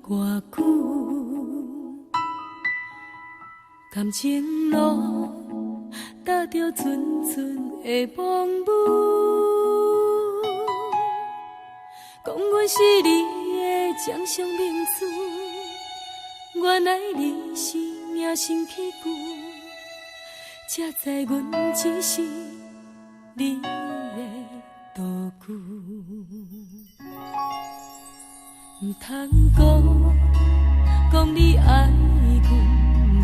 偌久，感情路踏着阵阵的风雨，讲阮是你的掌上明珠，原来你是命生起句，才知阮只是你的道具。唔通讲你爱阮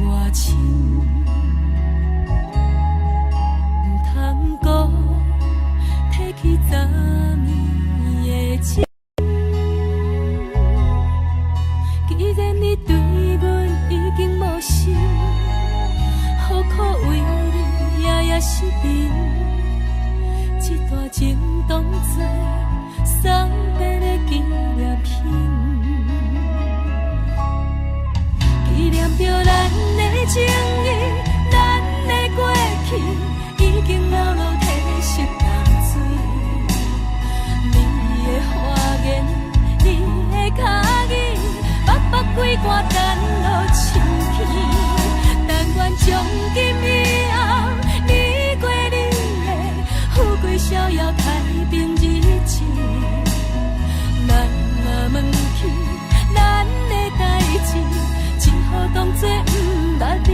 偌深，唔通讲提起昨暝的情。既然你对阮已经无心，何苦为你夜夜失眠？这段情当作送别的纪念品，纪念着咱的情谊，咱的过去已经老老褪色淡水。你的花言，你的脚语，白白几挂等落深去。但愿从今以后，你过你的富贵逍遥太平日子。咱若问起咱的代志，只好当作不捌你。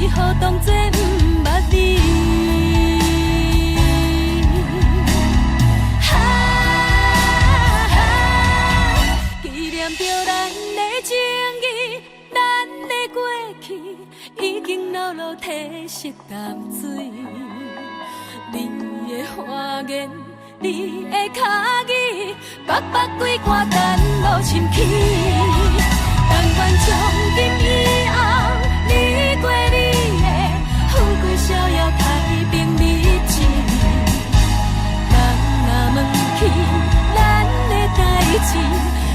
只好当作不捌你。纪念着咱的情谊，咱的过去已经老老褪色淡水。你的花言，你的脚语，白白几挂等落深起。但愿从今以后，你过你的富贵逍遥太平日子。人若问起咱的代志，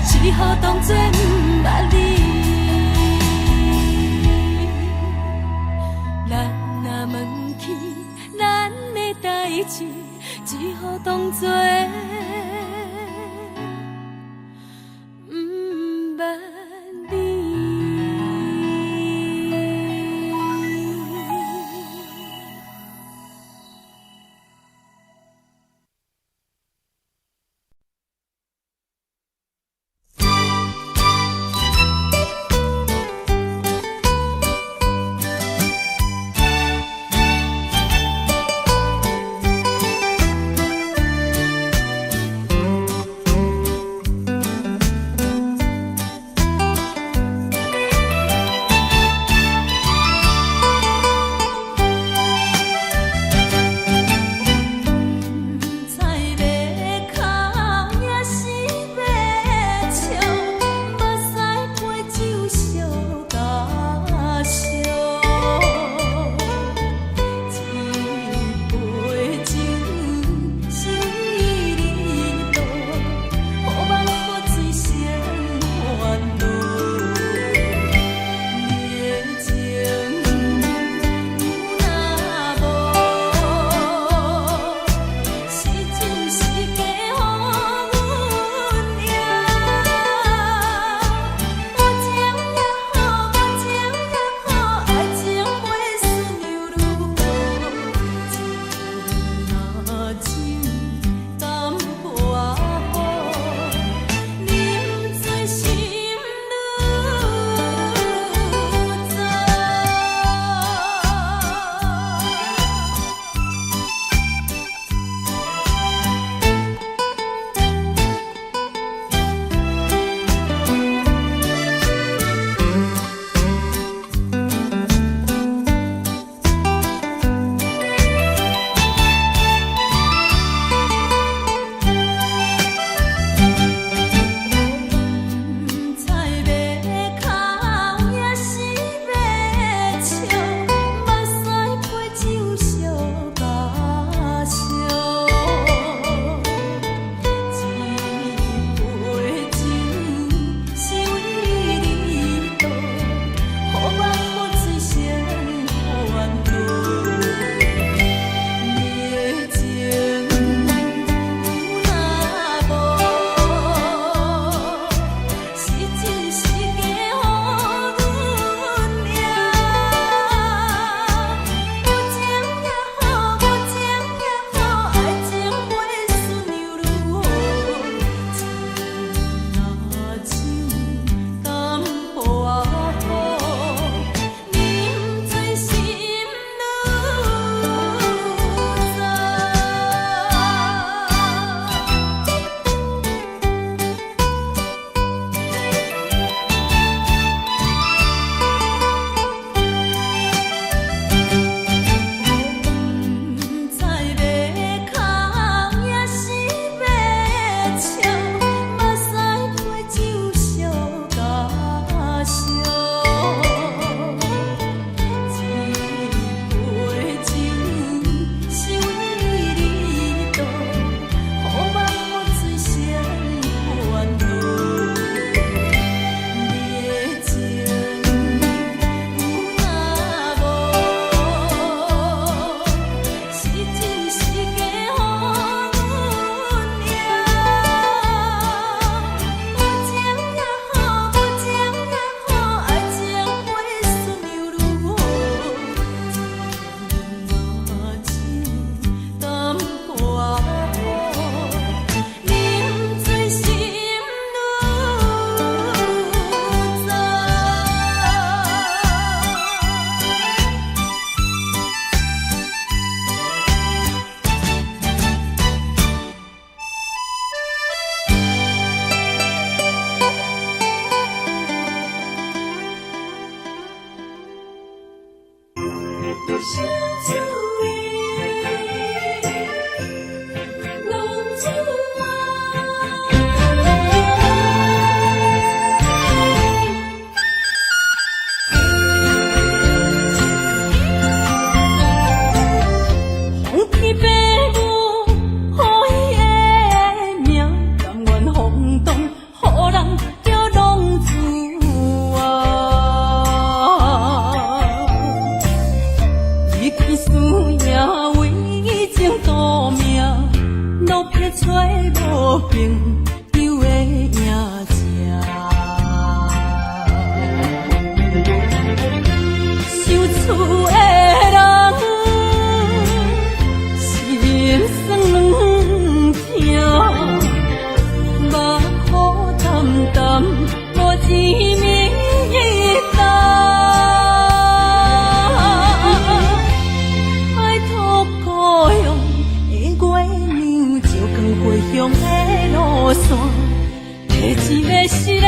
只好当作不捌你。人若问起咱的代志，只好当作不捌你。伊爸母予伊的命，甘愿放荡，予人叫浪子啊！伊天使也为情赌命，路撇出无朋友的影子。受厝的人心酸痛，目苦淡淡无一面一担，爱托孤勇的月娘，照光回乡的路线，提一个失个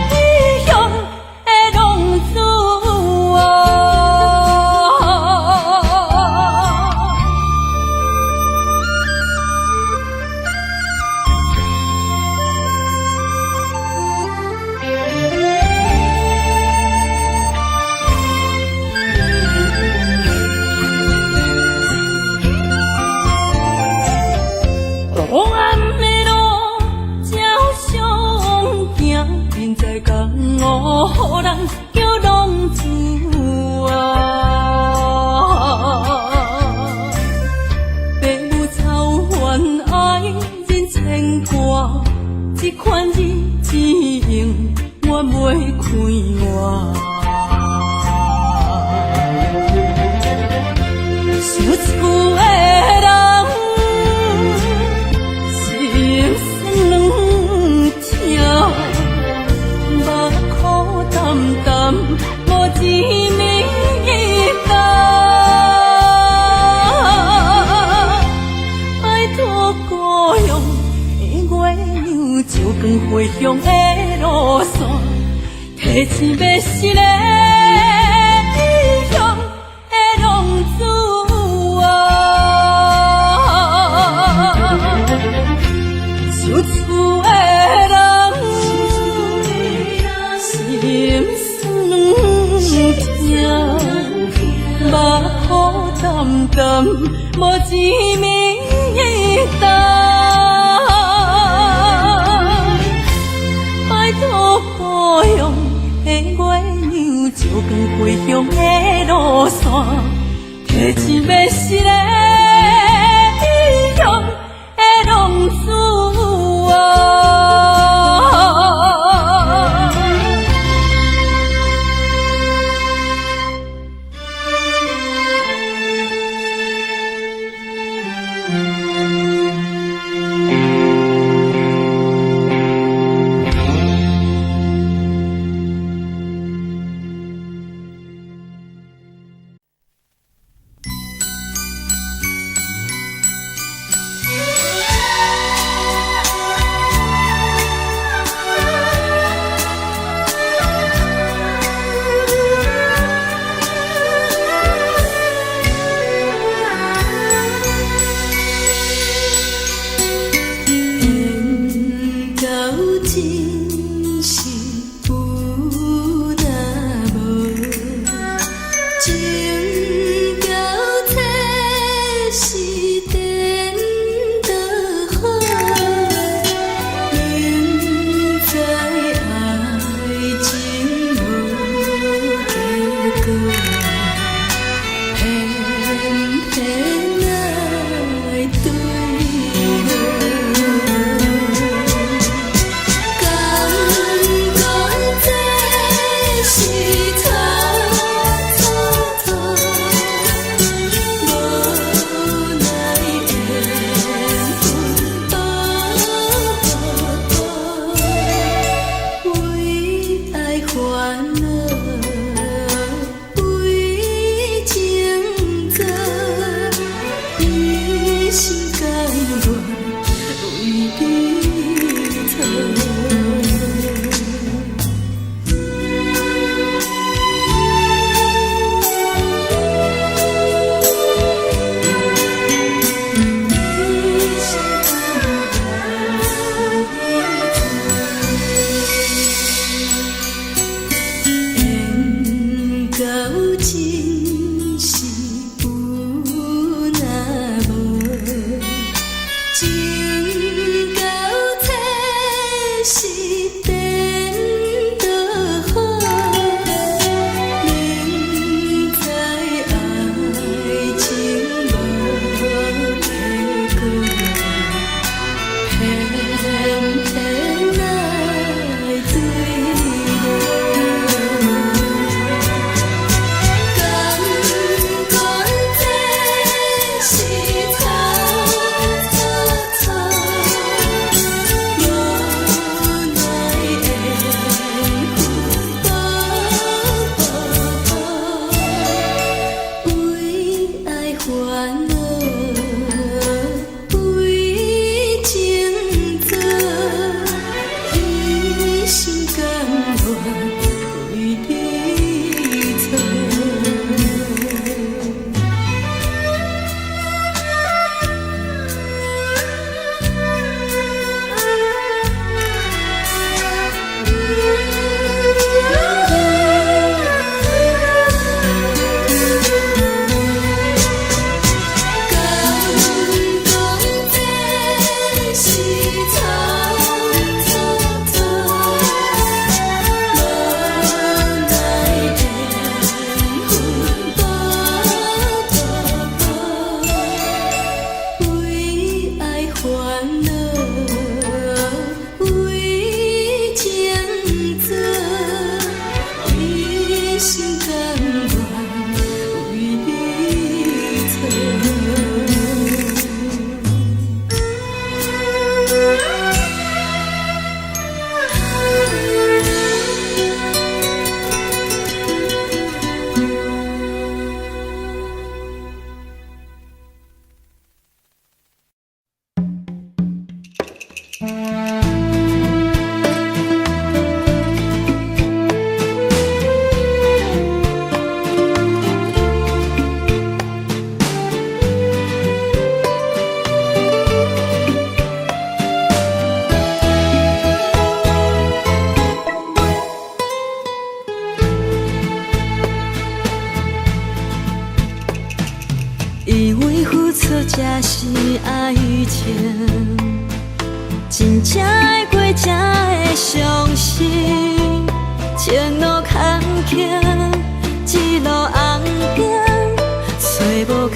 异乡的浪子啊！黑暗的路，照常行，现在江湖予人叫浪子啊！父母操烦爱人牵挂，这款日子用我袂开换。受厝的人。心酸两痛，目苦淡淡，无一面一担，爱托孤勇的月娘，照光回乡的路线，提钱要失个异乡的浪子啊！受厝的人心酸两痛，目苦淡淡，无一面一担，爱托孤勇的月娘，照光回乡的路线，提钱要失个异乡的浪子啊！以为付出才是爱情，真正会过才会相信。前路坎坷，一路红灯，找无脚，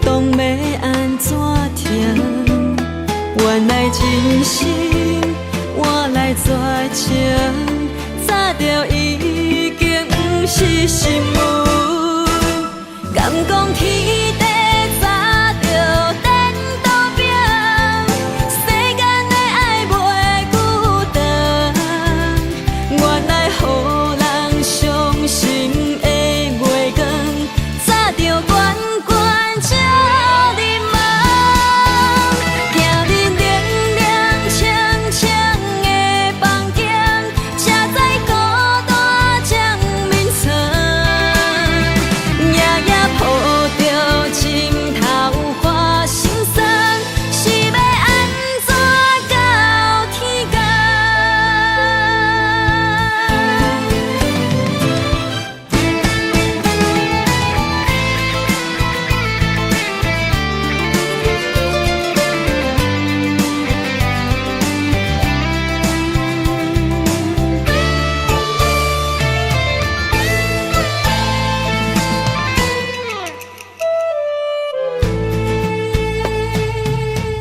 当要安怎停？原来真心换来绝情，早就已经不是心梦。敢讲天地早就等倒拼，世间的爱袂久长。原来予人伤心的月光，早就悬悬照你梦。行日凉凉清清的房间，才知孤单将眠床。抱着情头花心酸，是要安怎到天光？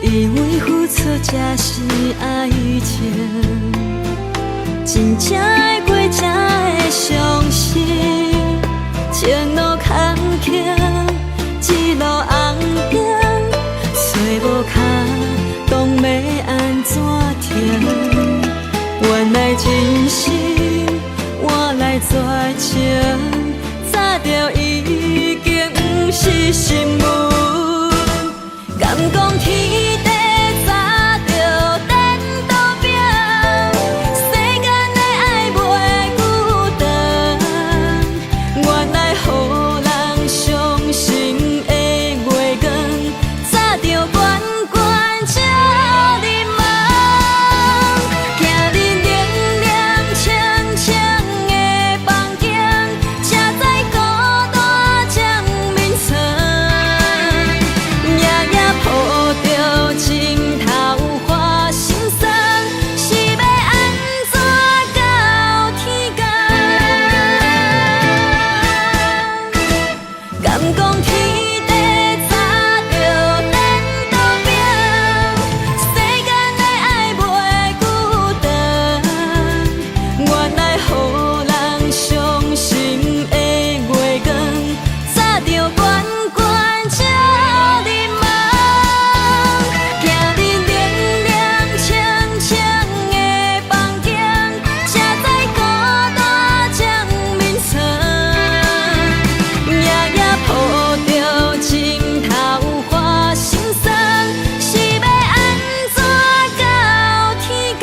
以为付出才是爱情，真正的过才会相信。前路坎坷，一路红灯，找无脚，当要安怎停？原来真心换来绝情，早就已经不是心梦。敢讲天地早就等倒拼，世间的爱袂久长。原来予人伤心的月光，早就悬悬照你梦。行日凉凉清清的房间，才知孤单将眠床。抱着情头花心酸，是要安怎到天光？敢讲天地早就等倒拼，世间的爱袂久长。原来予人伤心的月光，早就悬悬照你梦。抱着情头花心酸，是要安怎到天光？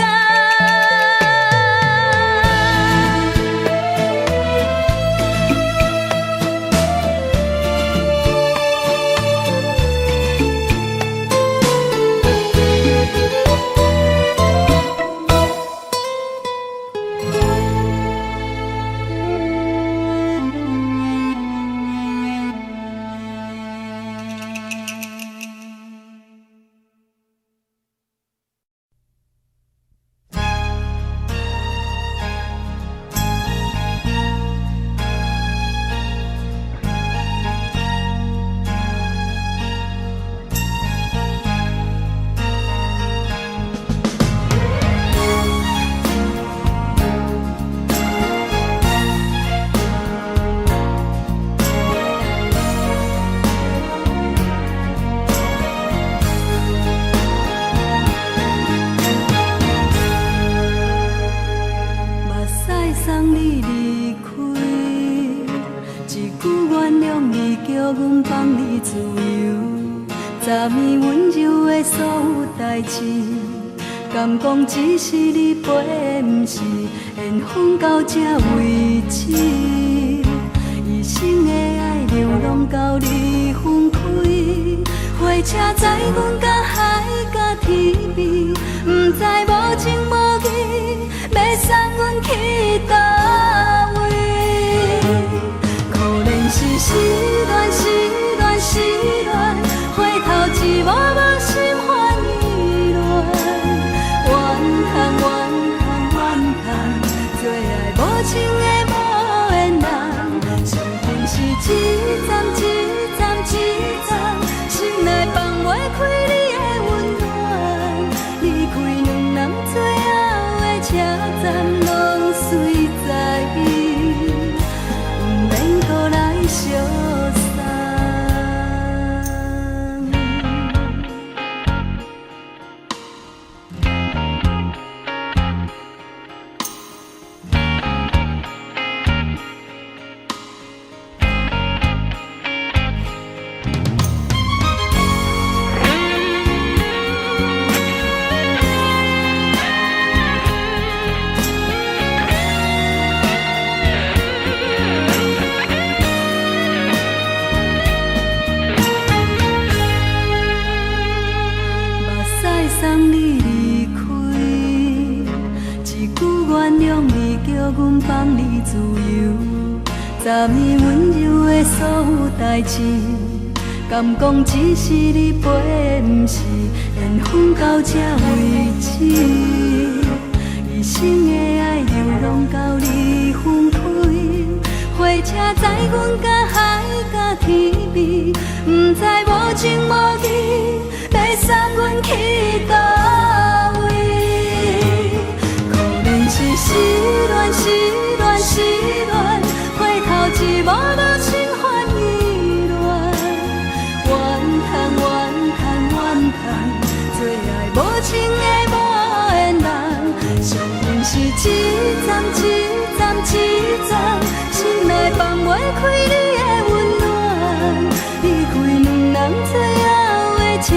叫阮放你自由，昨暝温柔的所有代志，敢讲只是你陪，不是缘分到这为止。一生的爱流浪到你分开，火车载阮到海角天边，不知无情无义，要送阮去倒位？可怜是失恋，失恋，失恋，回头一幕幕心烦意乱，怨叹，怨叹，怨叹，最爱无情的无缘人，上恨是一站一站一站，心内放袂开你的温暖，离开两人最后的车站，拢随在伊，不免搁来相送。送你离开，一句原谅你，叫阮放你自由。昨暝温柔的所有代志，敢讲只是你陪，不是缘分到这为止。一生的爱流浪到你分开，火车载阮到海角天边，不知无情无义，要送阮去倒位？可怜是失恋，失恋，失恋，回头一幕幕心烦意乱，怨叹，怨叹，怨叹，最爱无情的无缘人，上恨是一站一站一站，心内放袂开你的温暖，离开两人最后的车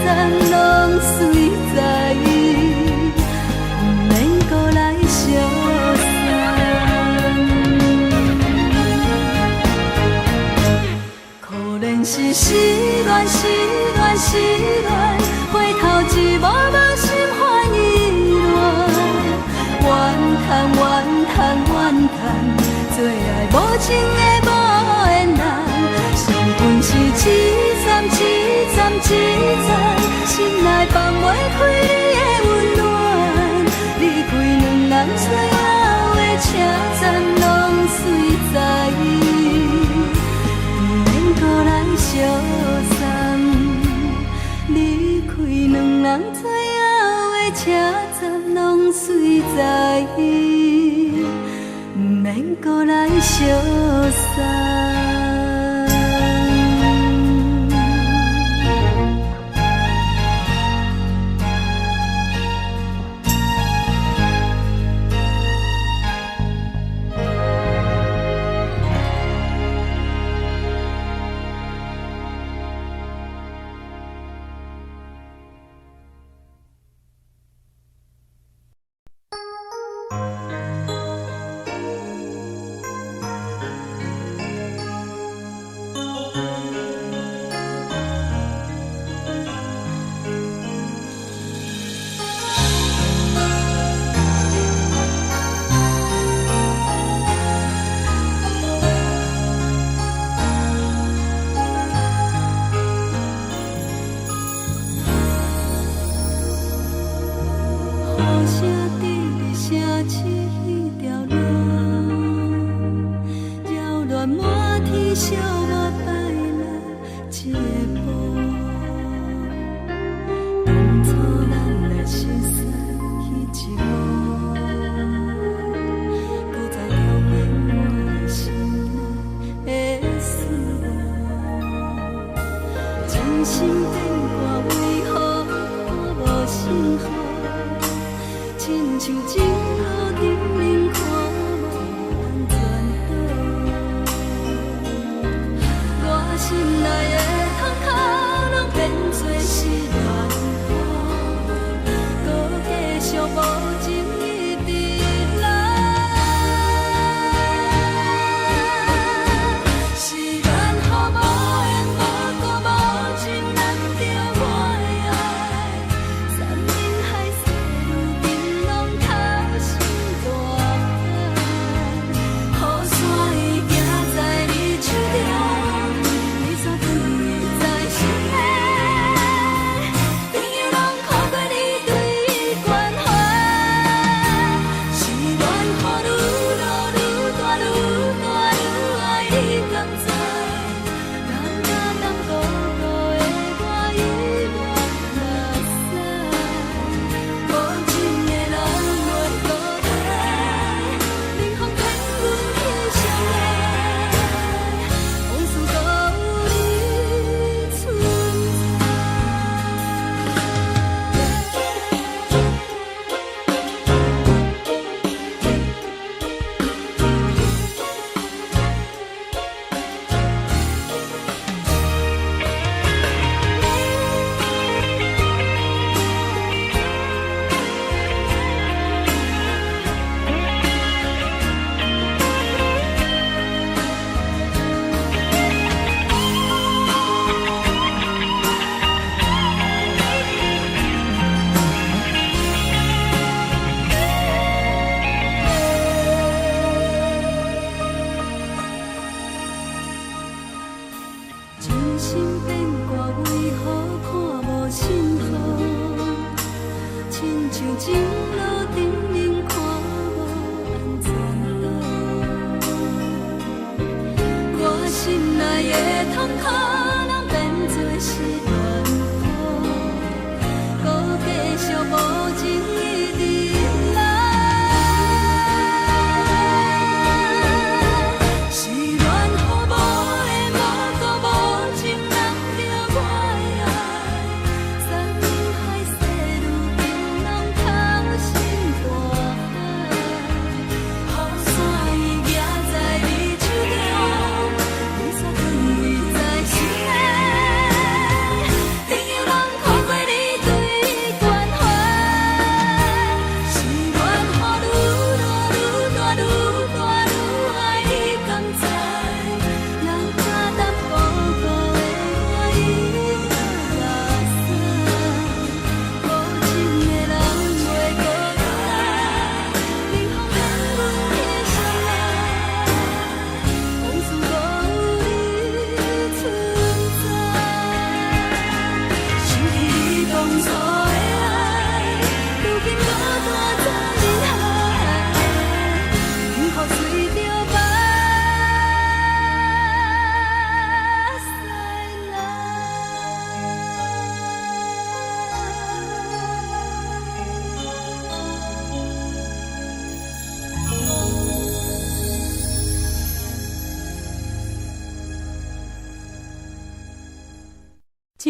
站，拢随在伊，不免搁来相送。可怜是失恋，失恋，失恋，回头一幕幕心烦意乱，怨叹，怨叹，怨叹，最爱无情的无缘人，上恨是一站一站一站，心内放袂开你的温暖，离开两人最后的车站，拢随在伊，不免搁来相送。离开两人最后的车站，拢随在伊，不免搁来相送。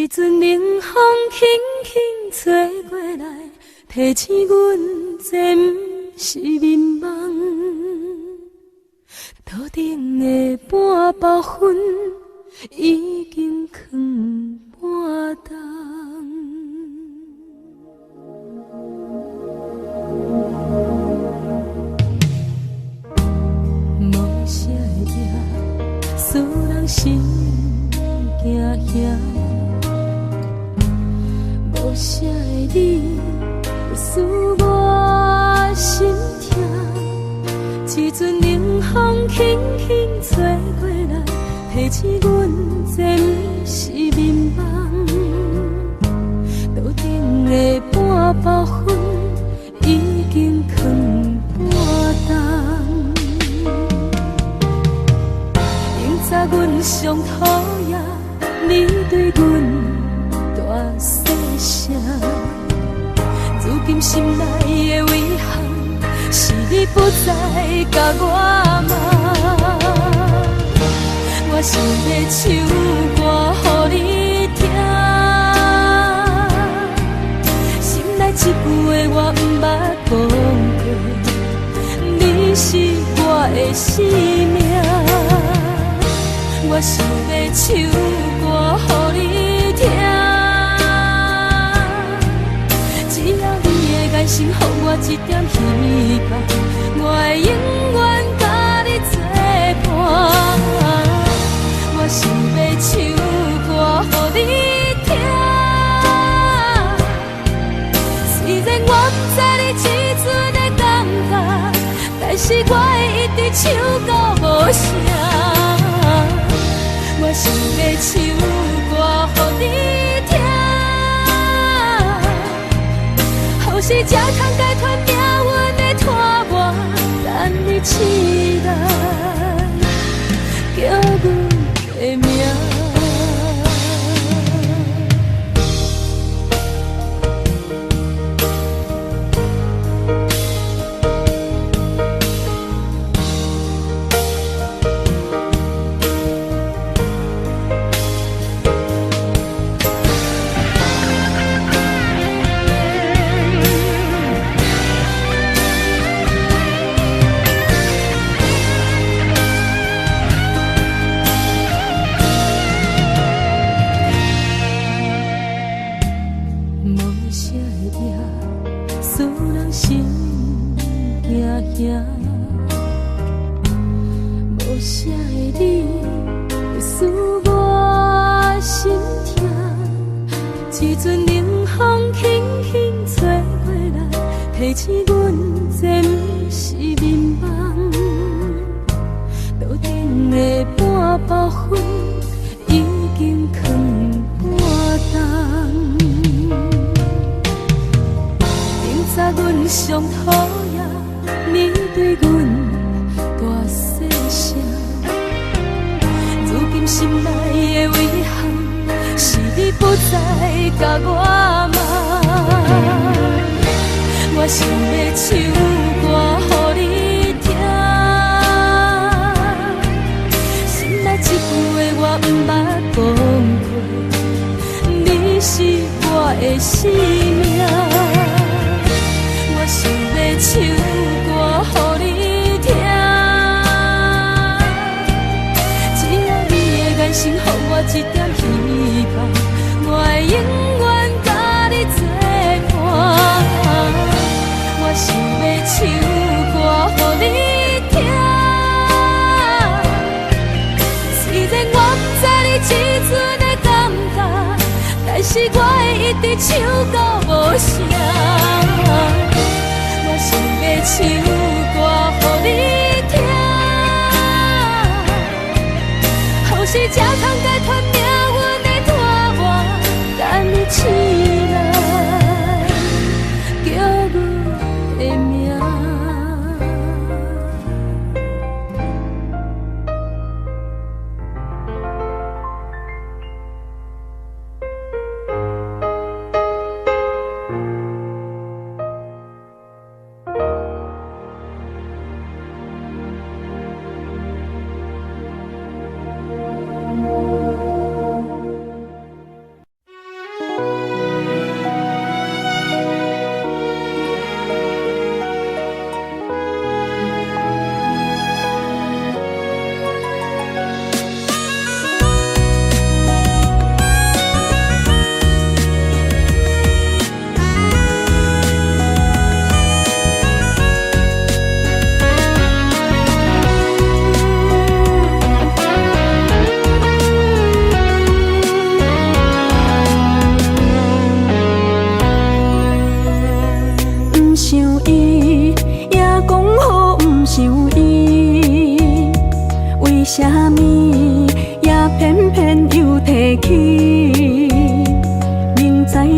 阵冷风轻轻吹过来，提醒阮这不是眠梦。头顶的半包云已经藏半冬。无声的夜，使人心惊惊。无声的你，使我心痛。一阵冷风轻轻吹过来，提醒阮这不是眠梦。头顶的半包云已经藏半冬。明早阮上讨厌你对阮大细声，如今心内的遗憾，是你不再甲我骂。我想要唱歌予你听，心内一句话我不捌讲过，你是我的生命。我想要唱歌予你听，只要你的眼神予我一点希望，我会永远甲你作伴。我想要唱歌予你听，虽然我不知你这阵的感觉，但是我会一直唱到无声。我想要唱歌予你听，好时才通解脱命运的拖磨，等你起来，叫阮的名。无声的你，会使我心痛。一阵冷风轻轻吹过来，提醒阮这不是眠梦。头顶的半包云已经藏半冬。明早阮上讨厌你对阮大细声，如今心内的遗憾，是你不再甲我骂。我想要唱歌予你听，心内一句话我不捌讲过，你是我的生命。我想要唱歌予你听，只要你的眼神予我一点希望，我会永远甲你作伴。我想要唱歌予你听，虽然我不知你这阵的感觉，但是我会一直唱到无声。我想要唱歌予你听，好时才通解脱命运的拖磨，等你起来，叫阮的名。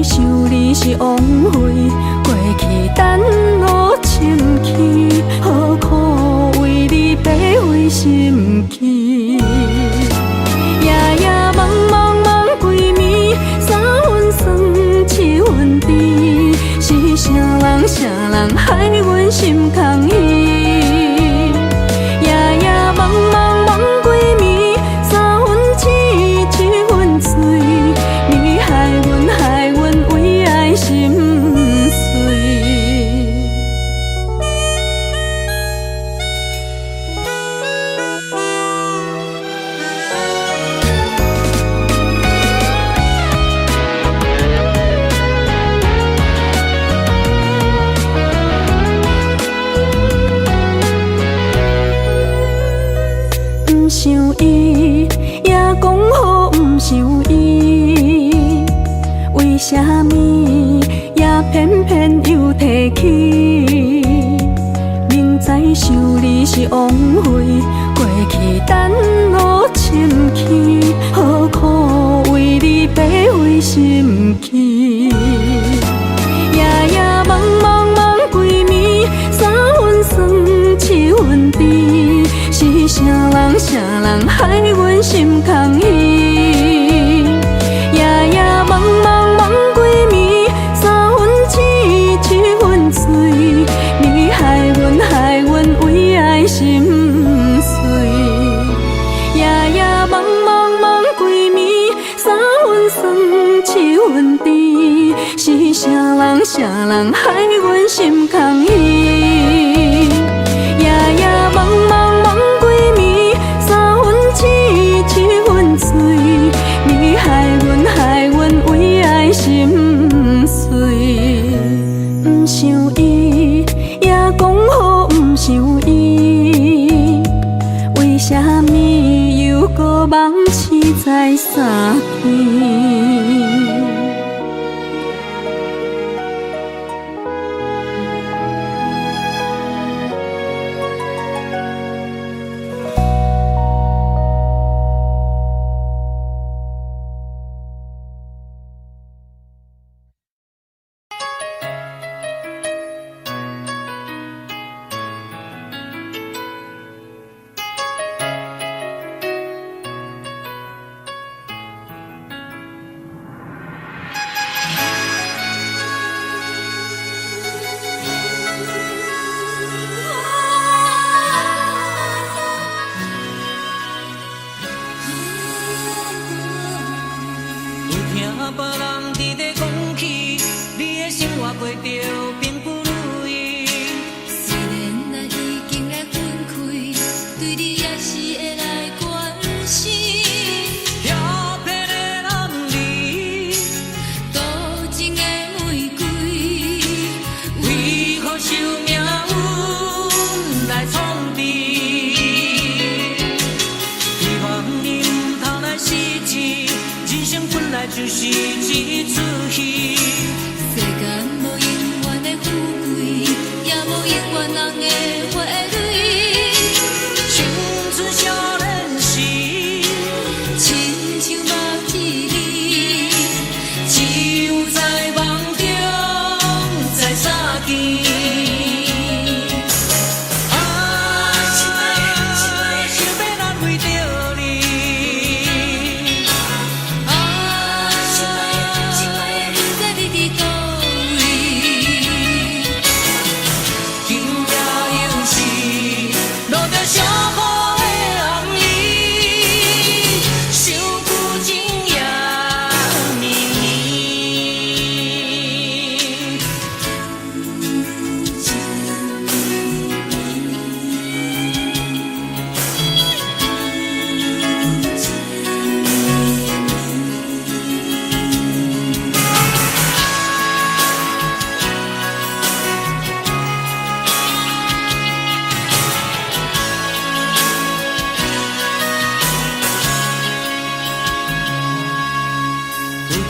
想你是枉费，过去等我深去，何苦为你白费心机？夜夜茫茫茫几暝，三分酸七分甜，是啥人害阮心空虚？夜夜茫茫茫几暝，三分痴七分醉，你害阮为爱心碎。不想伊，也讲好不想伊，为什么也偏偏又提起？明知想你是枉费，过去等我深去，何苦为你白费心机？夜夜茫茫茫几暝，三分酸七分甜，是啥人害阮心空虚？夜夜茫茫茫几暝，三分痴七分醉，你害阮为爱心碎。夜夜茫茫茫几暝，三分酸七分甜，是啥人害阮心空虚？夜夜茫茫茫几暝，三分痴七分醉，你害阮为爱心碎。不想伊，也讲好不想伊，为什么又搁忘记在三天？就是一出戏，世间无永远的富贵，也无永远人的花蕊。青春少年时，亲像目睭里，只有在梦中才相见。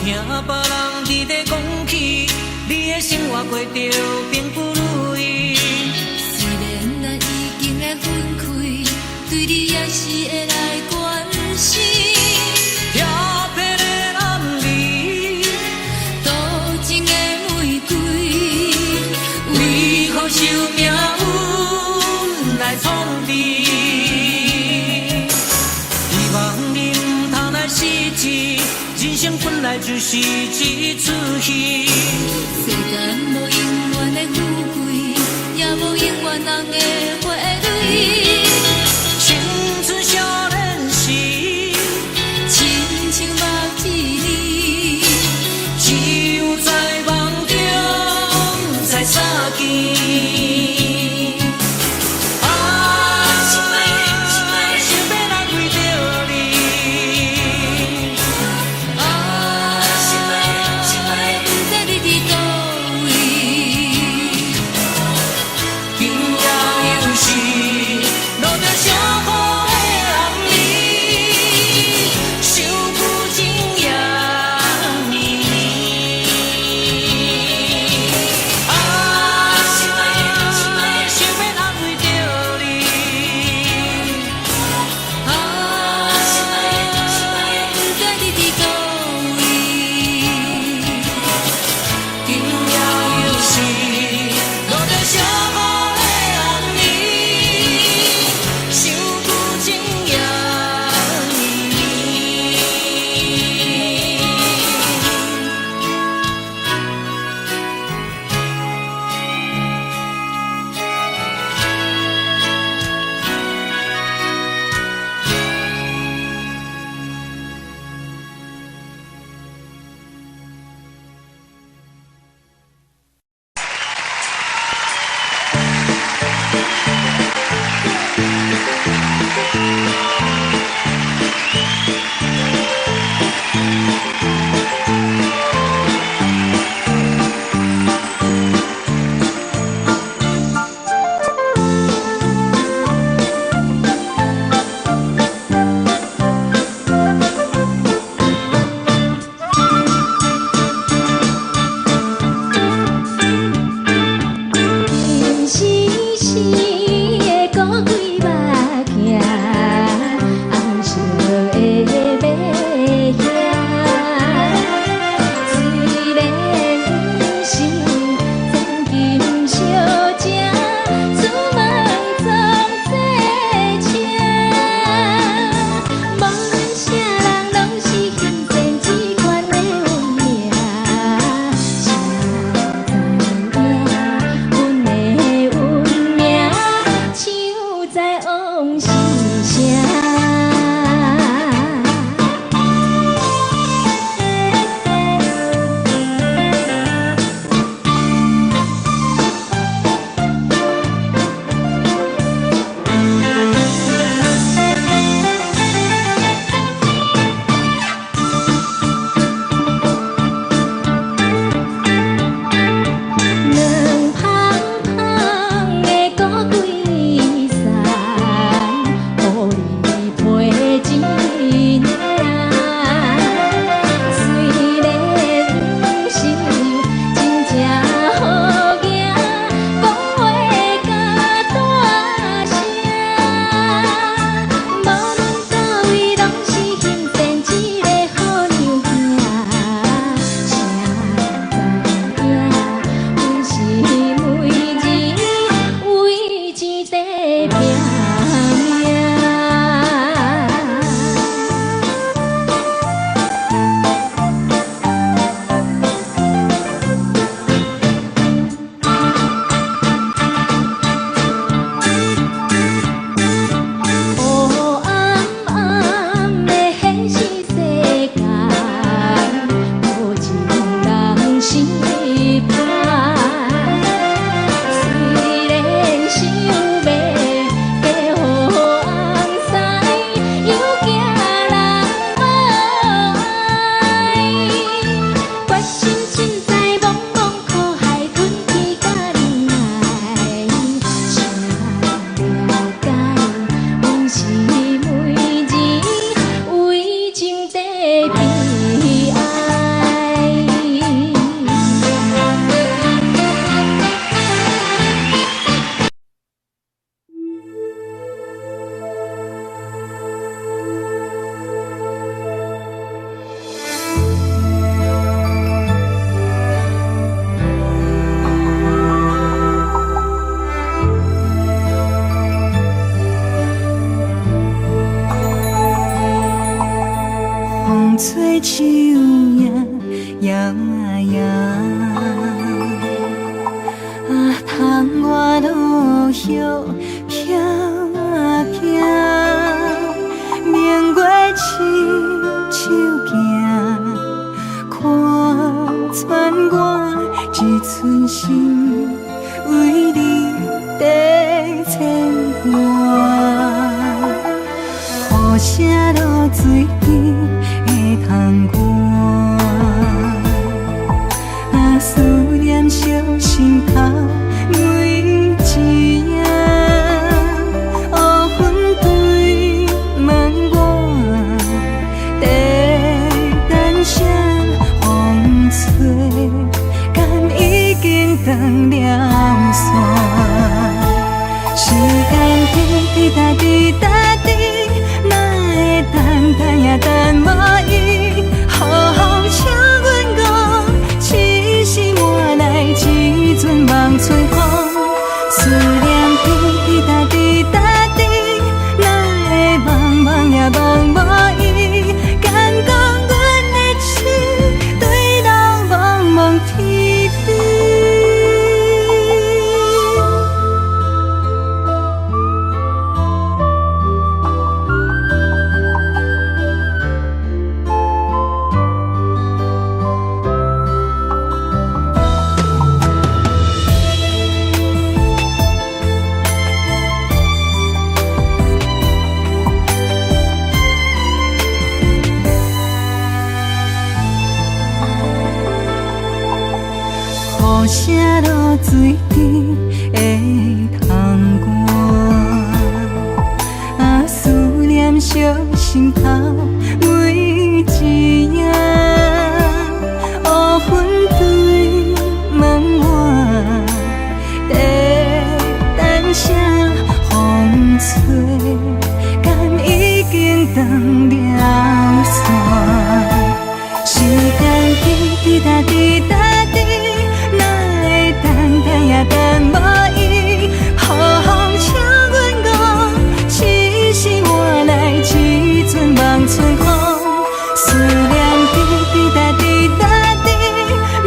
听别人伫咧讲起，你的生活过着并不如意。虽然咱已经会分开，对你也是会来关心。调皮的男儿，多命运来创治。希望你唔通来失志，人生本来就是一出戏。世间无永远的富贵，也无永远人的花蕊。青春少年时，亲像目一年，只有在梦中才相见。你手摇摇摇，啊，窗外落叶飘飘，明月亲手行，看穿我一寸心，为你在牵挂。雨声落水边会通过，啊，思念烧心头每一夜，乌云对问我，在等谁风吹，敢已经断了线，时间滴滴答滴答滴。等也等无伊，好好请阮讲，痴心换来一阵梦吹风，思念滴滴答滴答滴，哪会茫茫也茫无伊，敢讲阮的情对人茫茫天边。雨声落水边会通过，啊，思念烧心头每一夜，乌云对问我，在等谁风吹，敢已经断了线，时间滴滴答滴答滴。等也等无伊，好好请阮讲，痴心换来一阵梦吹风，思念滴滴答滴答滴，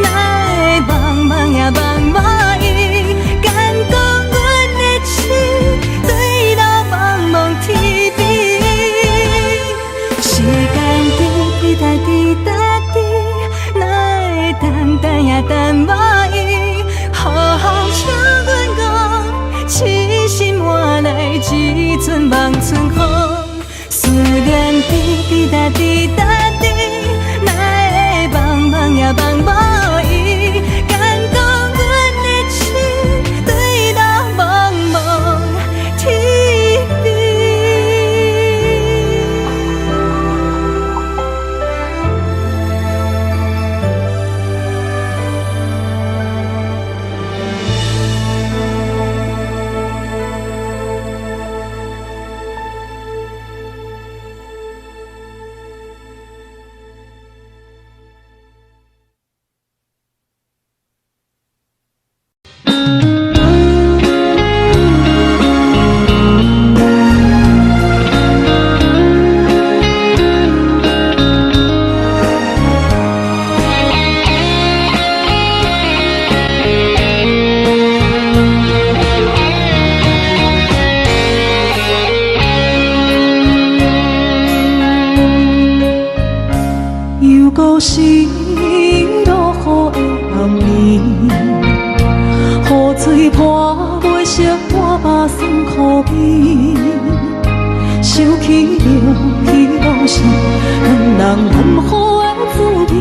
哪会茫茫也茫无伊，敢讲阮的情对人茫茫天边，时间滴滴答滴答滴，哪会等也等无伊。好好请阮讲，痴心换来一阵梦春风，思念滴滴答滴答滴，哪会茫茫也茫无伊，敢讲阮的情对人茫茫天边。故心落雨的暗暝，雨水泼袂湿我目酸苦味，想起了彼拢是两人暗好的滋味，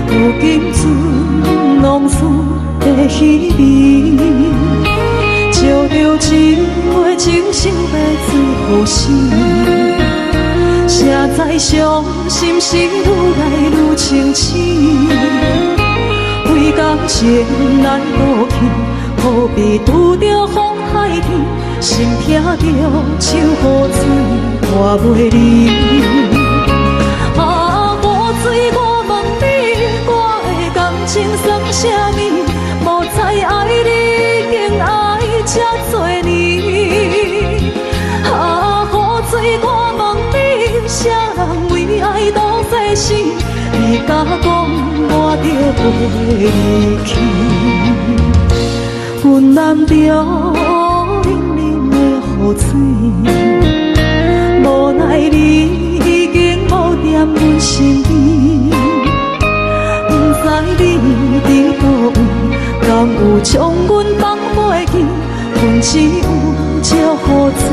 如今存拢输在稀微，照着情话情深要做好事。谁知伤心事愈来愈清醒，为感情难落去，何必拄着风海天，心痛着像雨水拖袂离。啊，雨水，我问你，我的感情算啥物？无再爱你，竟爱这多年。啊，雨水，我问你。啥人为爱赌世事，你甲讲我着袂离去，阮男着冷冷的雨水，无奈你已经无踮阮身边，不知你伫倒位，敢有将阮放袂记？阮只有借雨水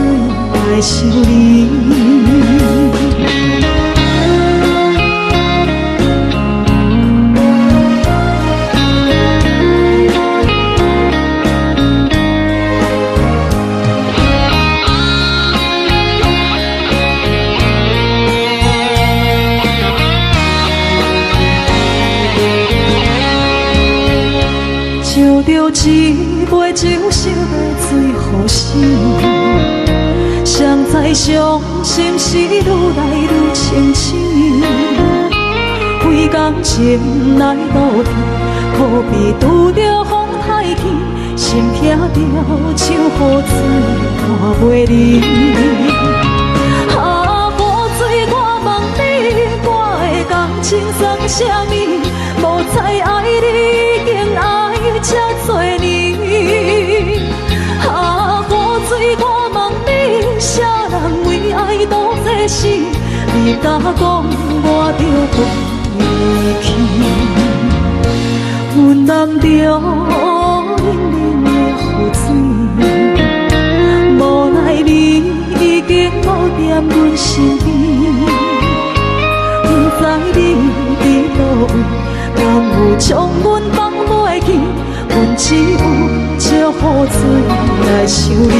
来想你。烧着一杯酒，烧要醉予醒，谁知伤心事愈来愈清醒。为感情来斗阵，可比拄着风太起，心痛着像雨水看袂离。啊，雨水，我问你，我的感情算啥物？无再爱你，已经爱这多年。啊，雨水，我问你，啥人为爱赌这死？你甲讲我着袂离去，阮男着冷冷的雨水，无奈你已经无踮阮身边，不知你伫倒位，敢有将阮放袂记？阮只有借雨水来想你。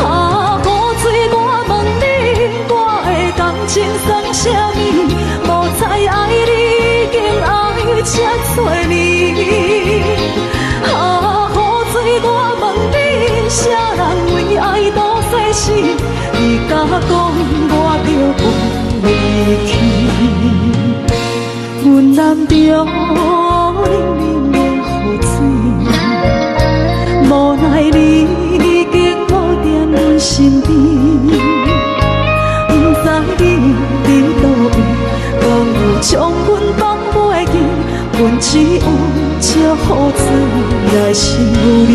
啊，雨水，我问你，我的感情算啥物？无再爱你，已经爱这多年。啊，雨水，我问你，啥人为爱赌世事？你甲讲我着袂离去，阮男着冷冷的雨水，无奈你已经无踮阮身边，不知你伫倒位，敢有将阮放袂记？阮只有借雨水来想你。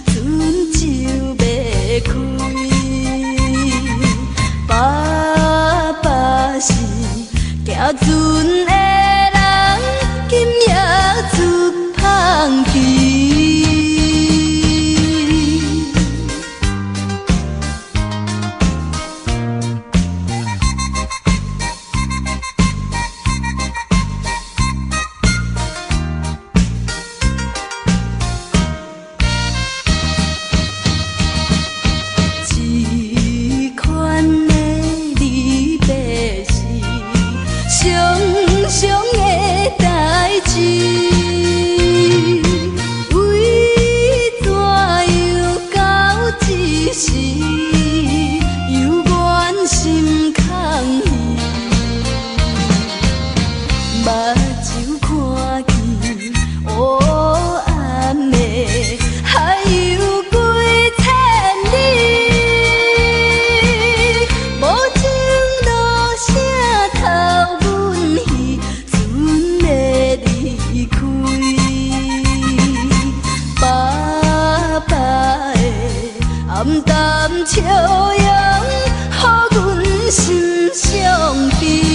春秋要开。淡淡笑容，予阮心伤悲。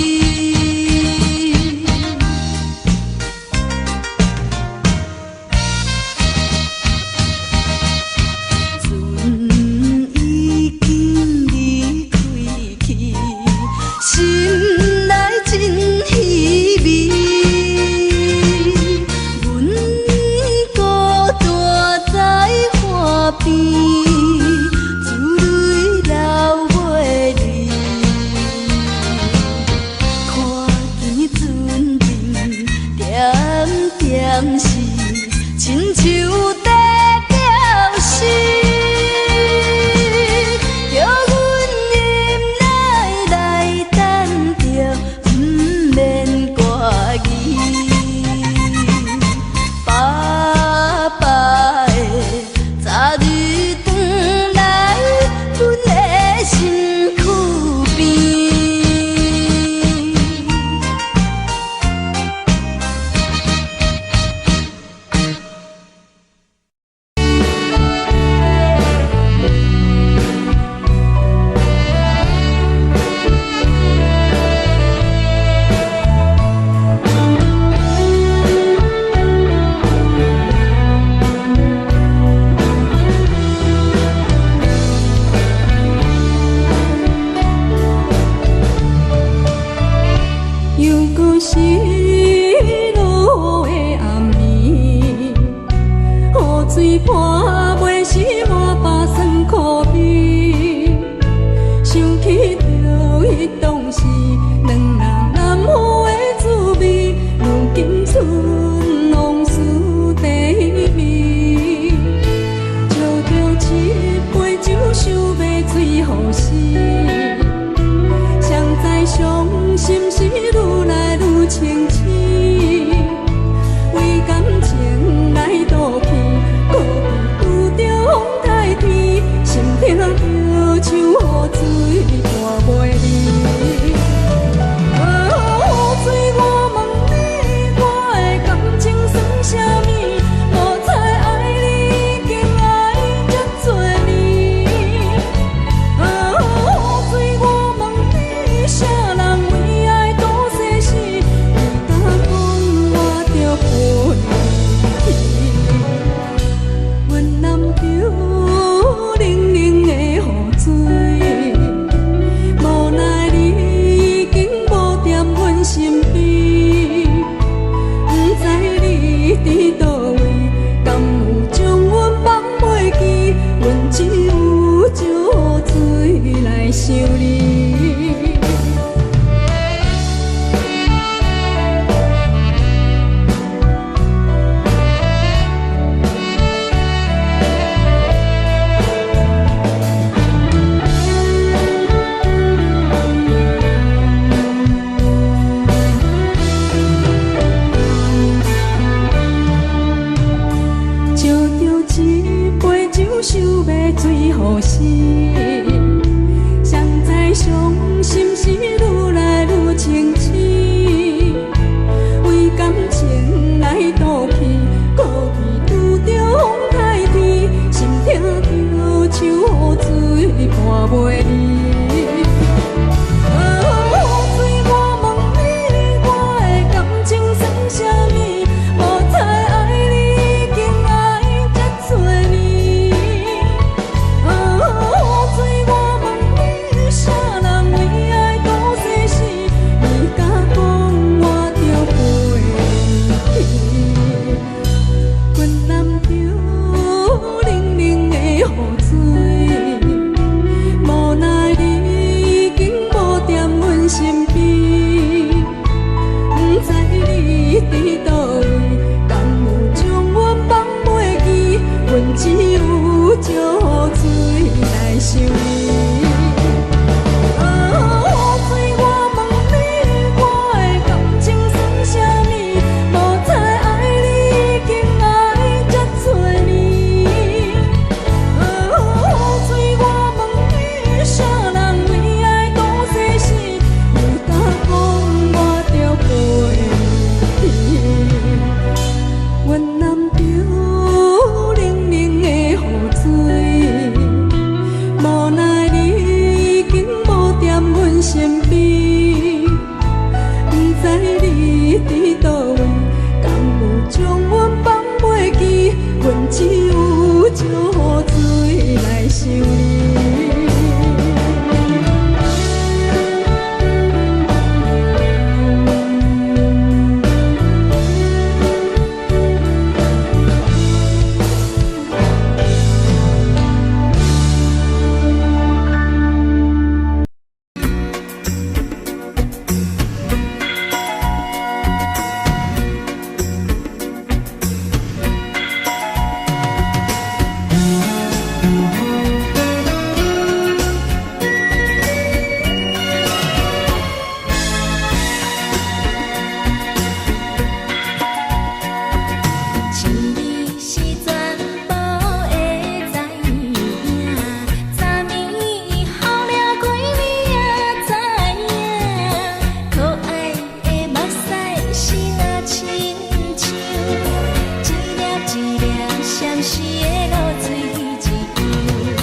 暂时的露水一样，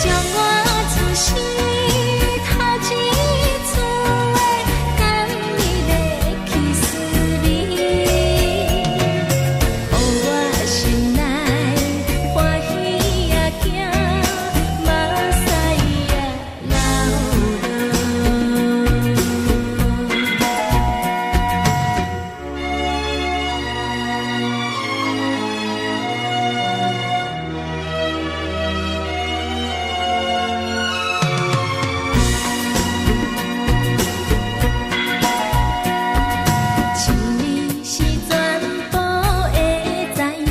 将我出生头一次的甘美的起思念，予我心内欢喜也惊，目屎也流落。一是全部会知影，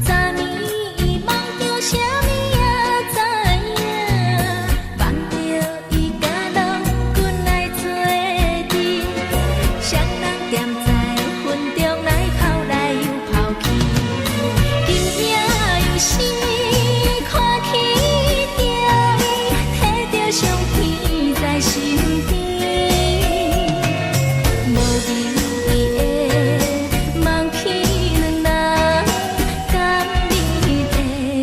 昨暝伊梦着啥物也知影，梦着伊甲郎君来做阵，双人踮在云中来跑来又跑去，今夜有时看起着伊，摕着相片在身边。无留伊的梦片，两人甘美的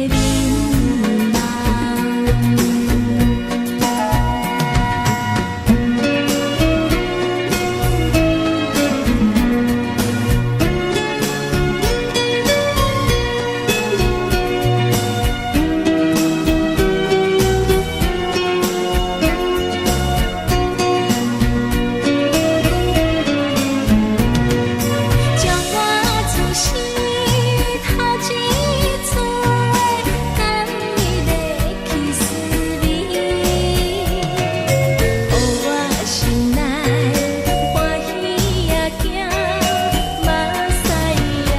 眠将我出生头一次的甘美的起思念，予我心内欢喜也惊，目屎也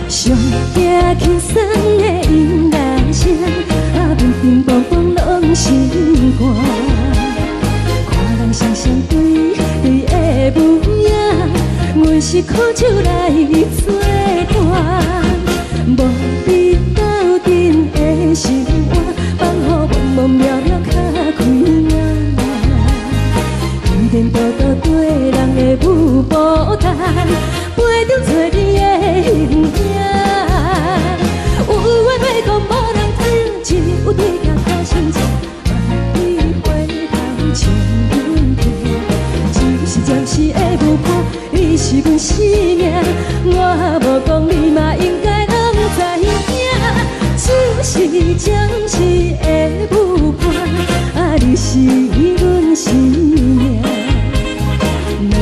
上惊轻松的音乐声，平平梆梆拢心肝。看人双双对的舞影，阮是苦手来做伴。无你斗阵的生活，放予茫茫渺渺较开眼。颠颠倒倒对人的舞步弹，陪着做你的形影。有话要讲无人听，只有对镜靠心情，万里回头像阮家。只是暂时的舞伴，你是阮生命，我无讲你嘛应该拢知影。只是暂时的舞伴，你是阮生命。若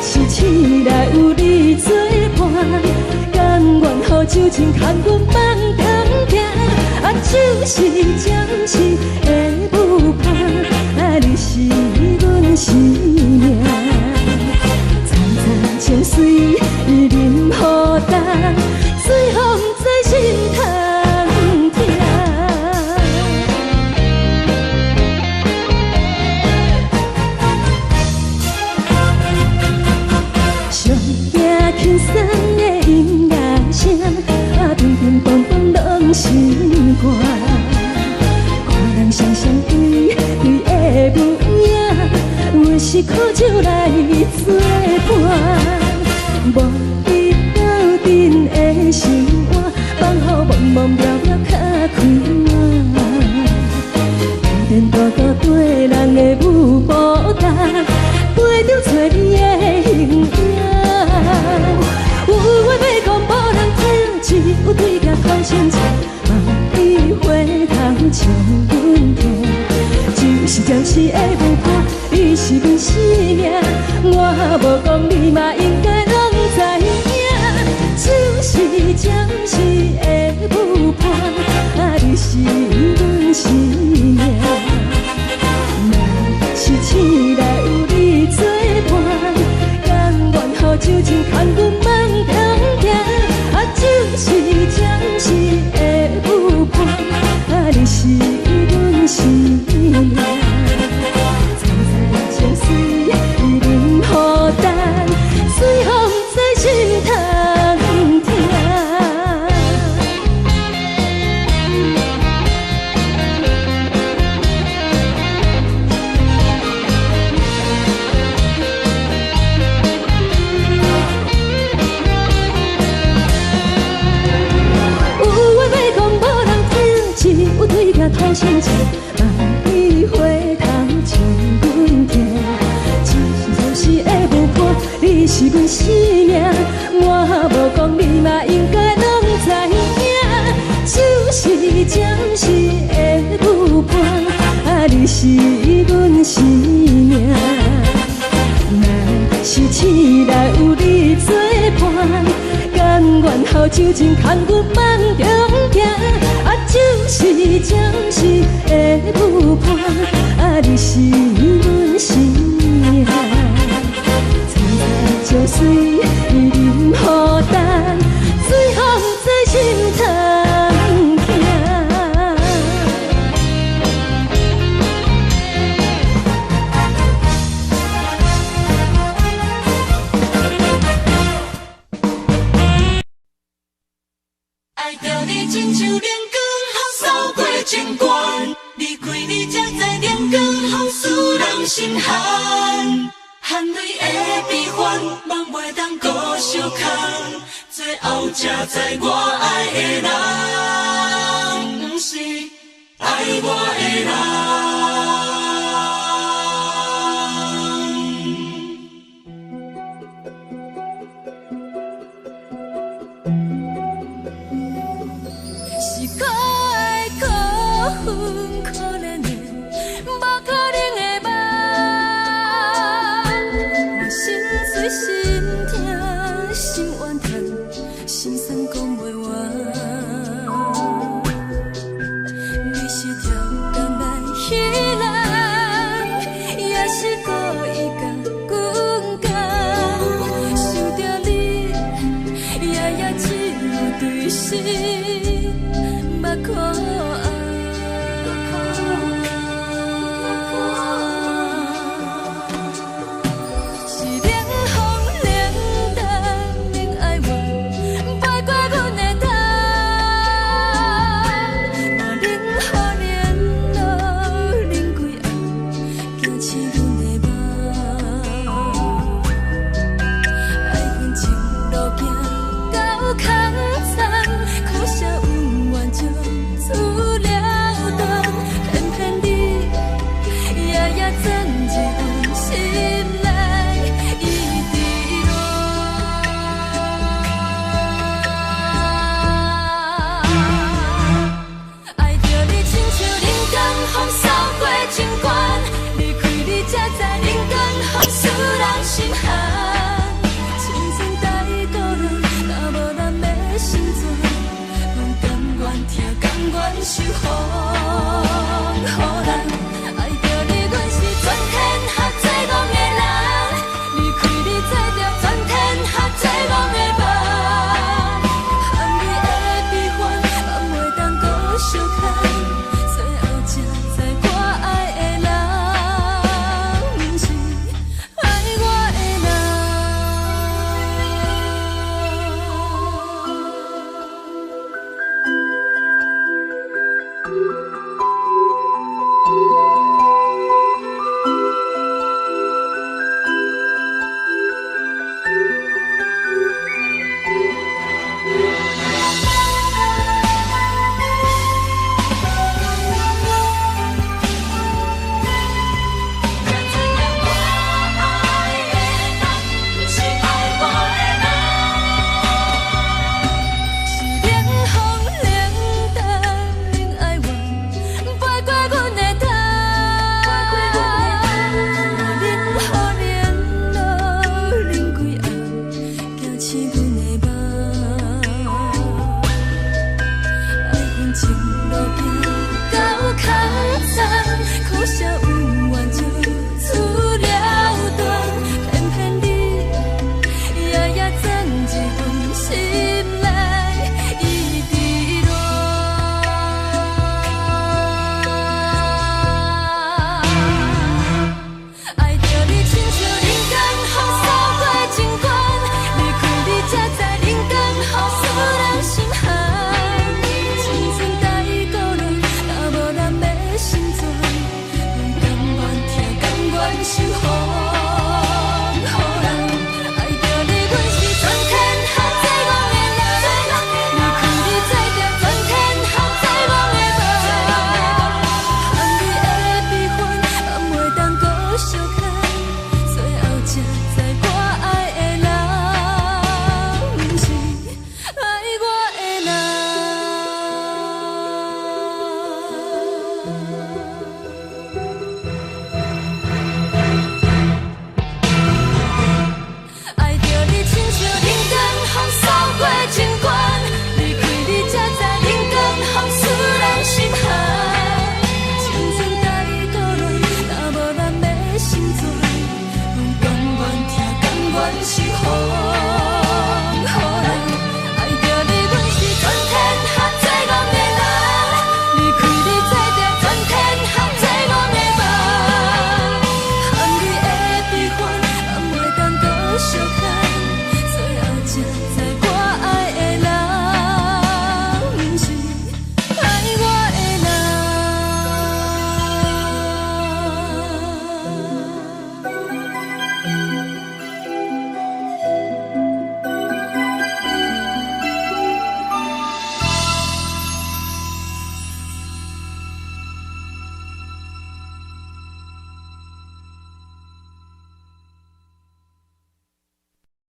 是醒来有你作伴，甘愿予酒精牵阮放长行。就是暂时的舞伴，你是阮生命。惨惨情水任何担，随风在心头听。上惊轻松的音乐声，平平梆梆拢心肝。看人双双对的舞影，阮是苦手来做伴。无你斗阵的生活，放予茫茫渺渺较开眼。颠颠倒倒对人的舞步弹，陪着找你的形影。有话要讲无人听，只有对镜看心情，望你回头像阮家。只是暂就是会有伴，你是阮生命，我无讲你嘛应该拢知影，就是暂时的有伴，啊，你是阮生命。若是醒来有你作伴，甘愿予酒精牵阮梦中行，啊，就是暂时的有伴，啊，你是阮生命。藏在情水，伊任孤单，随风在心通听。有话要讲，无人听，只有对镜讨心情，万里花香将阮听。一时就是会有伴，你是阮生命，我无讲你嘛应该拢知影，就是暂时的有伴，啊，你是阮生命。若是醒来有你作伴，甘愿予酒精牵阮梦中行，啊，就是暂时的有伴，啊，你是阮生命。藏在酒水，伊任孤单，随风在心通行。爱着你亲像亮光，扫过情关。离开你才知亮光，好使人心寒。含泪的悲欢，望袂当搁相牵。最后才知我爱的人，不是爱我的人。是我的苦恨可怜的，无可能的梦。我心碎心痛心怨叹，心酸讲袂完。你是条工来彼来。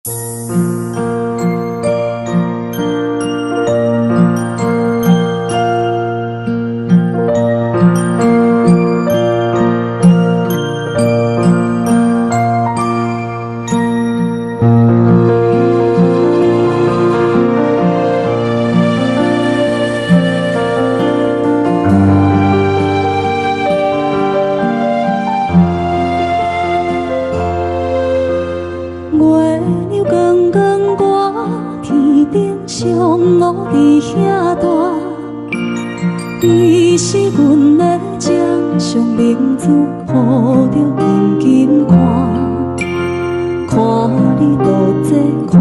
月亮光光挂天顶上，我伫遐大。你是阮的掌上明珠，抱着紧紧看。看你渡这，看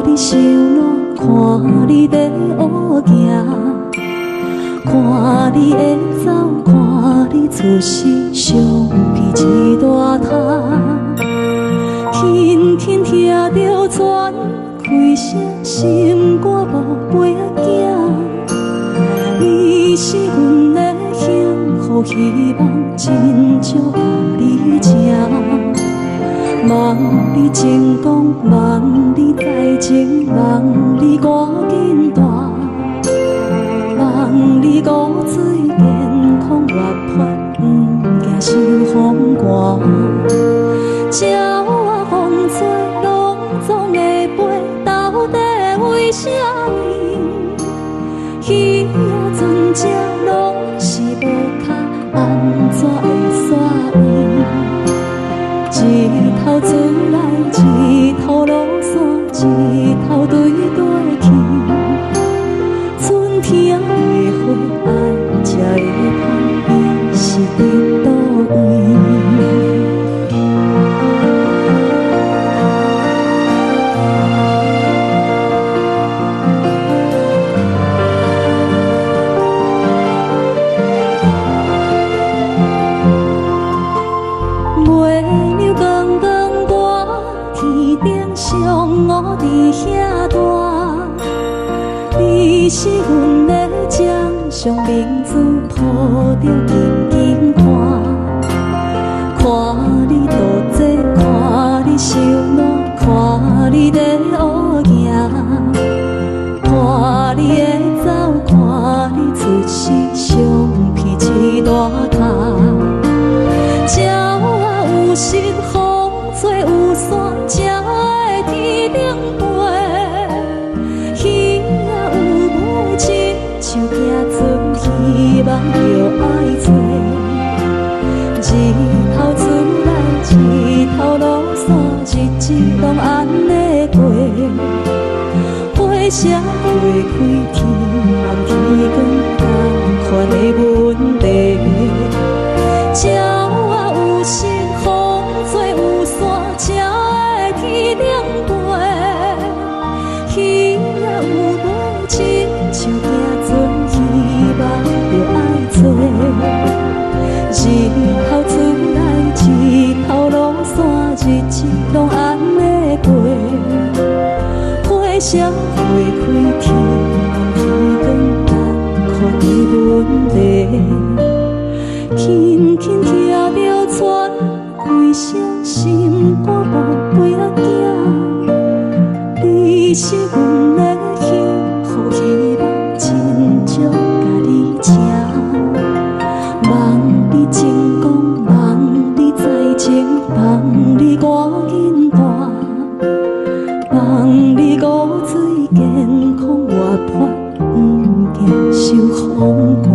你受难，看你在乌行，看你会走，看你出世，相片一大摊。轻轻听着船开声，心肝无飞仔行。你是阮的幸福希望，真少甲你情。望你成功，望你再情，望你赶紧大，望你骨髓健康活泼，不惊受风寒。鸟仔风吹拢总会飞，到底为什么？鱼仔船只拢是无脚，安怎会煞伊？一头出来，一头落山，一头对对去。春天的花爱才会香，伊是伫倒位？月亮光光挂天顶上，我伫遐大。你是阮的掌上明珠，抱着紧紧看。看你渡这，看你受难，看你在乌行，看你会走，看你出世，相片一大摊。有心风吹有伞，才会天顶飞。鱼仔有尾，亲像行船，希望着爱做。一头出来，一头落山，日子拢安尼过。花谢花开，天暗天光，同款的问题。鸟仔有心。风吹有伞，才会天顶飞。鱼仔有尾，亲像行船，希望着爱做。一头出来，一头落山，日子拢安尼过。花谢花开，天暗天光，同款的问题。轻轻听着船开声，心肝无飞仔行。你是阮的幸福希望，真少甲你情。望你成功，望你再情，望你赶紧大，望你骨髓健康活泼，不惊受风寒。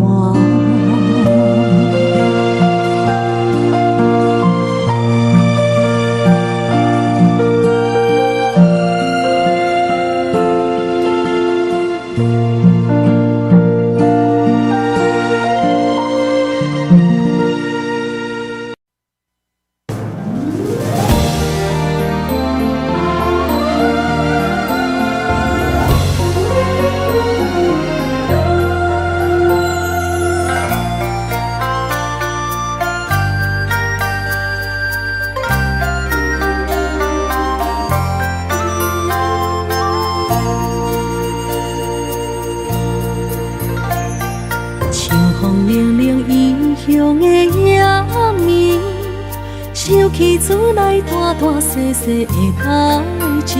厝内大大细细的代志。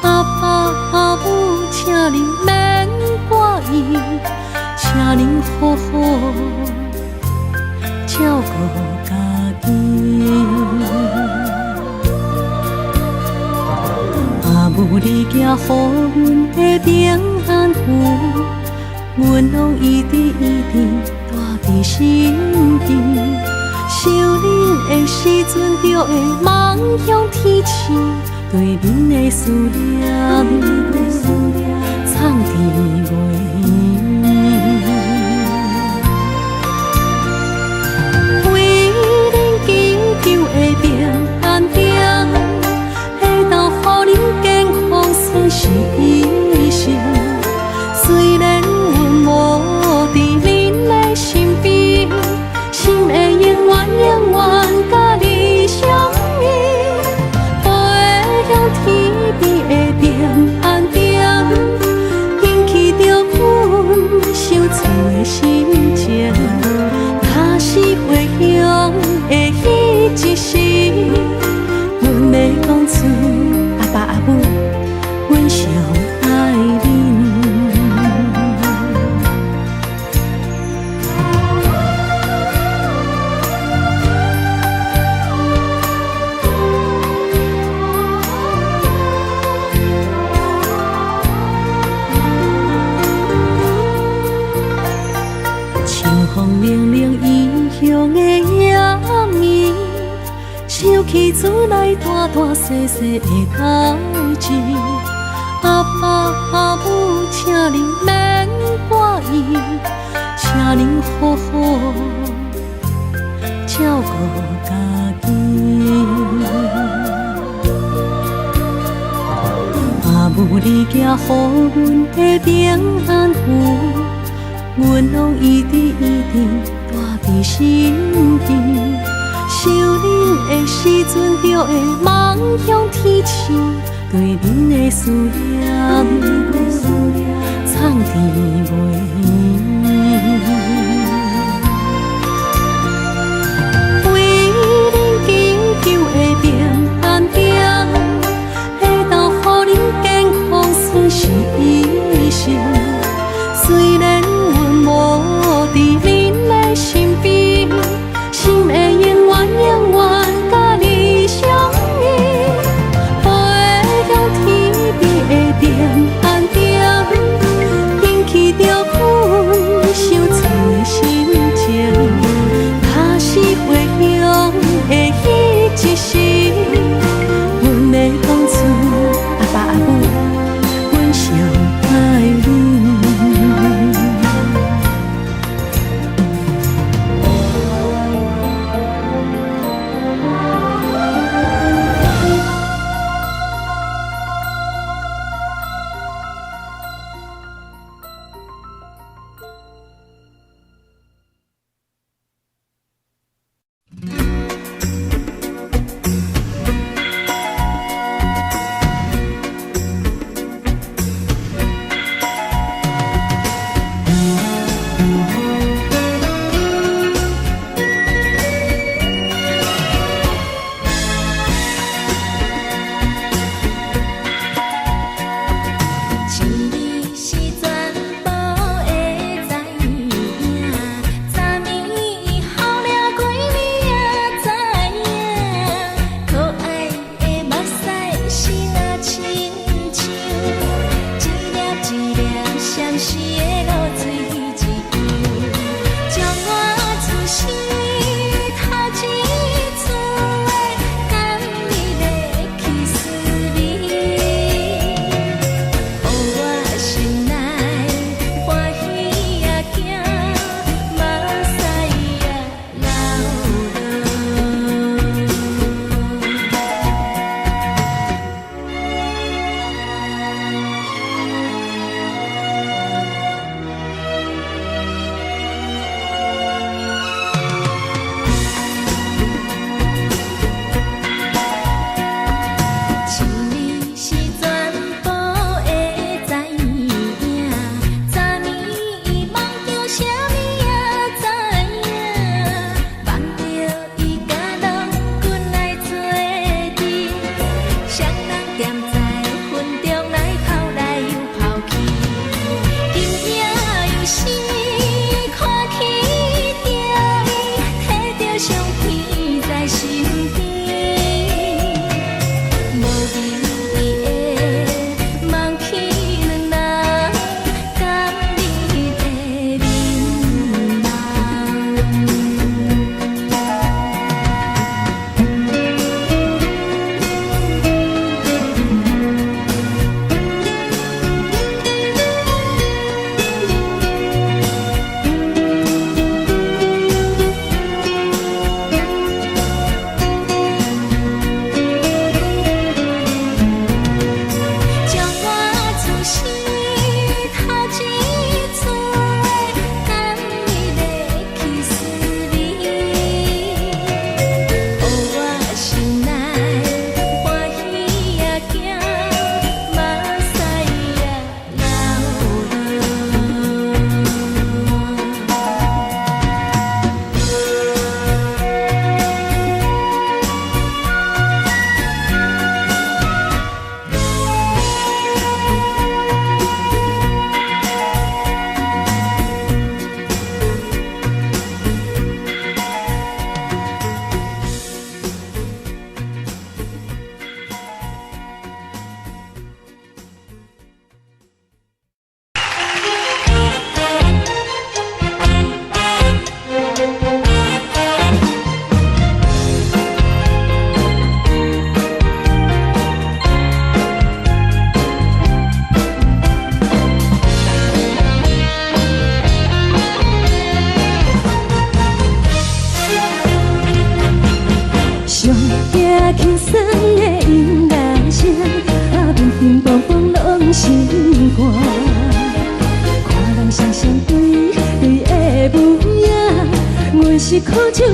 阿爸阿母，请您免挂意，请您好好照顾家己。阿母，你行予阮的平安符，阮拢一直一直带伫心间。想恁的时阵，就会梦向天星，对恁的思念藏伫月圆。为恁祈求的平安中，会当予恁健康顺时医生。虽然阮无伫恁的身边，心会永远永远甲你相依。飞向天边的平安中，引起着阮想厝的心情。若是回乡的迄一时，阮要讲出阿爸阿母，阮上爱恁。风凉凉异乡的夜暝，想起厝内大大细细的代志。阿爸阿母，请您免挂意，请您好好照顾家己。阿母，你行予阮的平安符，阮拢一直一直带伫心间。想恁的时阵，就会梦向天星，对恁的思念藏伫月圆。为恁祈求的平安中，会当予恁健康顺时医生。虽然无伫恁的身边，心会永远永远甲你相依。飞向天边的平安中，引起着阮想厝的心情。若是回乡的迄一时，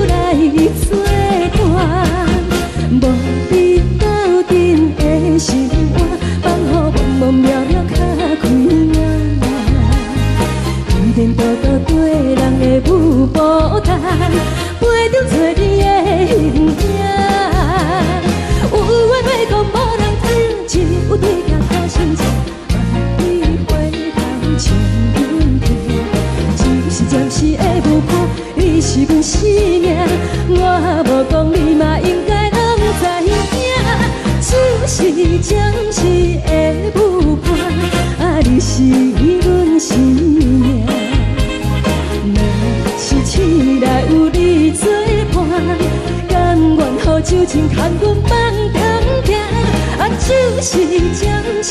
来作伴。无你斗阵的生活，放予茫茫渺渺较开眼。一连倒倒对人的舞步弹，陪着做你的形影。有话要讲无人听，只有对镜头心情。你回头将阮听，就是暂时的舞伴，你是阮生命。我无讲你嘛应该拢知影，就是暂时的舞伴，啊你是阮生命。若是醒来有你作伴，甘愿予酒精牵阮梦中行，啊就是暂时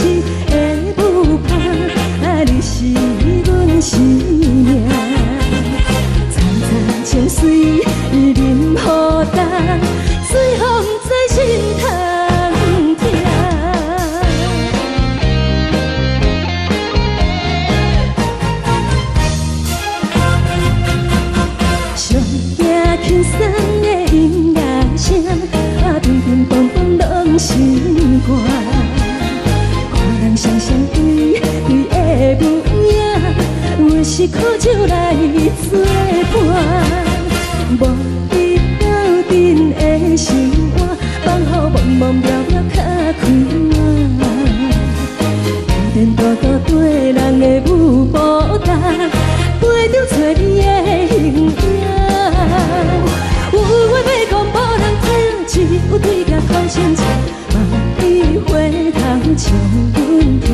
的舞伴，啊你是阮生命。层层情水任何担，水风在心头疼。上惊轻松的音乐声，啊乒乒乓乓拢心肝。看人双双对对的舞影，阮是靠酒来作伴。无你斗阵的生活，放予茫茫渺渺较开眼。一连倒倒对人的舞步弹，陪着做你的形影。有话要讲无人听，只有对镜头心情。你回头将阮听，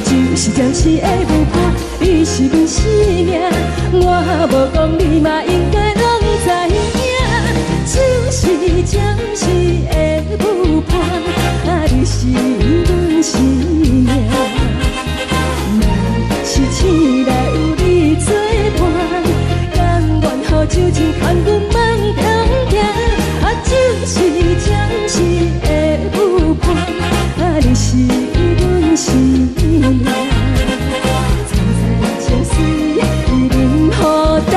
就是暂时的舞伴，你是阮生命。我无讲你嘛应该拢知影，就是暂时的舞伴，啊你是阮生命。若是醒来有你作伴，甘愿予酒精牵阮梦中行，啊就是暂时的舞伴，啊你是阮生命。层层情水任何担，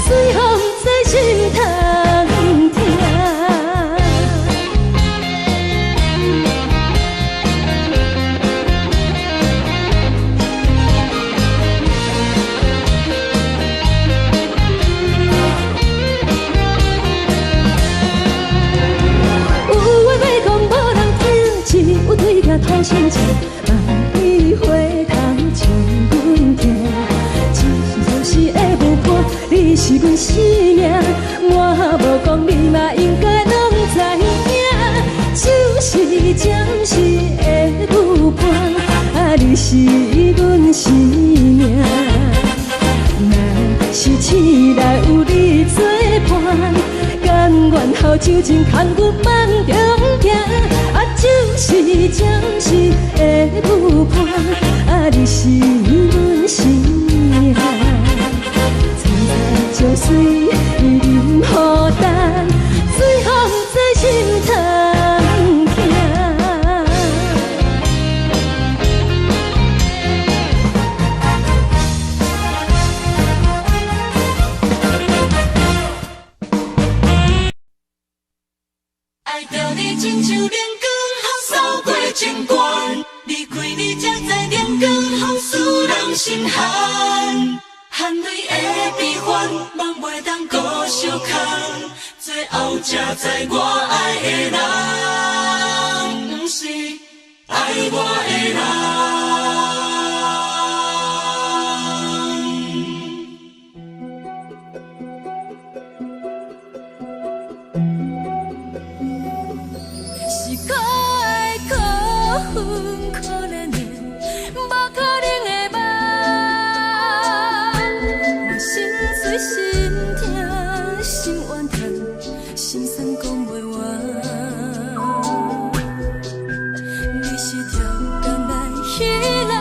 水风在心头疼。头心情，你回头将阮听，就是暂时的舞伴，你是阮生命。我无讲你嘛应该拢知影，就是暂时的舞伴，啊你是阮生命。若是醒来有你作伴，甘愿予酒精牵阮梦中行，啊就是暂时的舞伴，啊你是阮生命。层层情水任何担，水风在心头疼。爱着你亲像亮光，风扫过情关。离开你才知亮光，风使人心寒。含泪的悲欢，望袂当搁相牵。最后才知我爱的人，不是爱我的人。是可爱可恨可怜的，无可能的梦。我心碎心痛心怨叹，心酸讲袂完。你是挑工来戏人，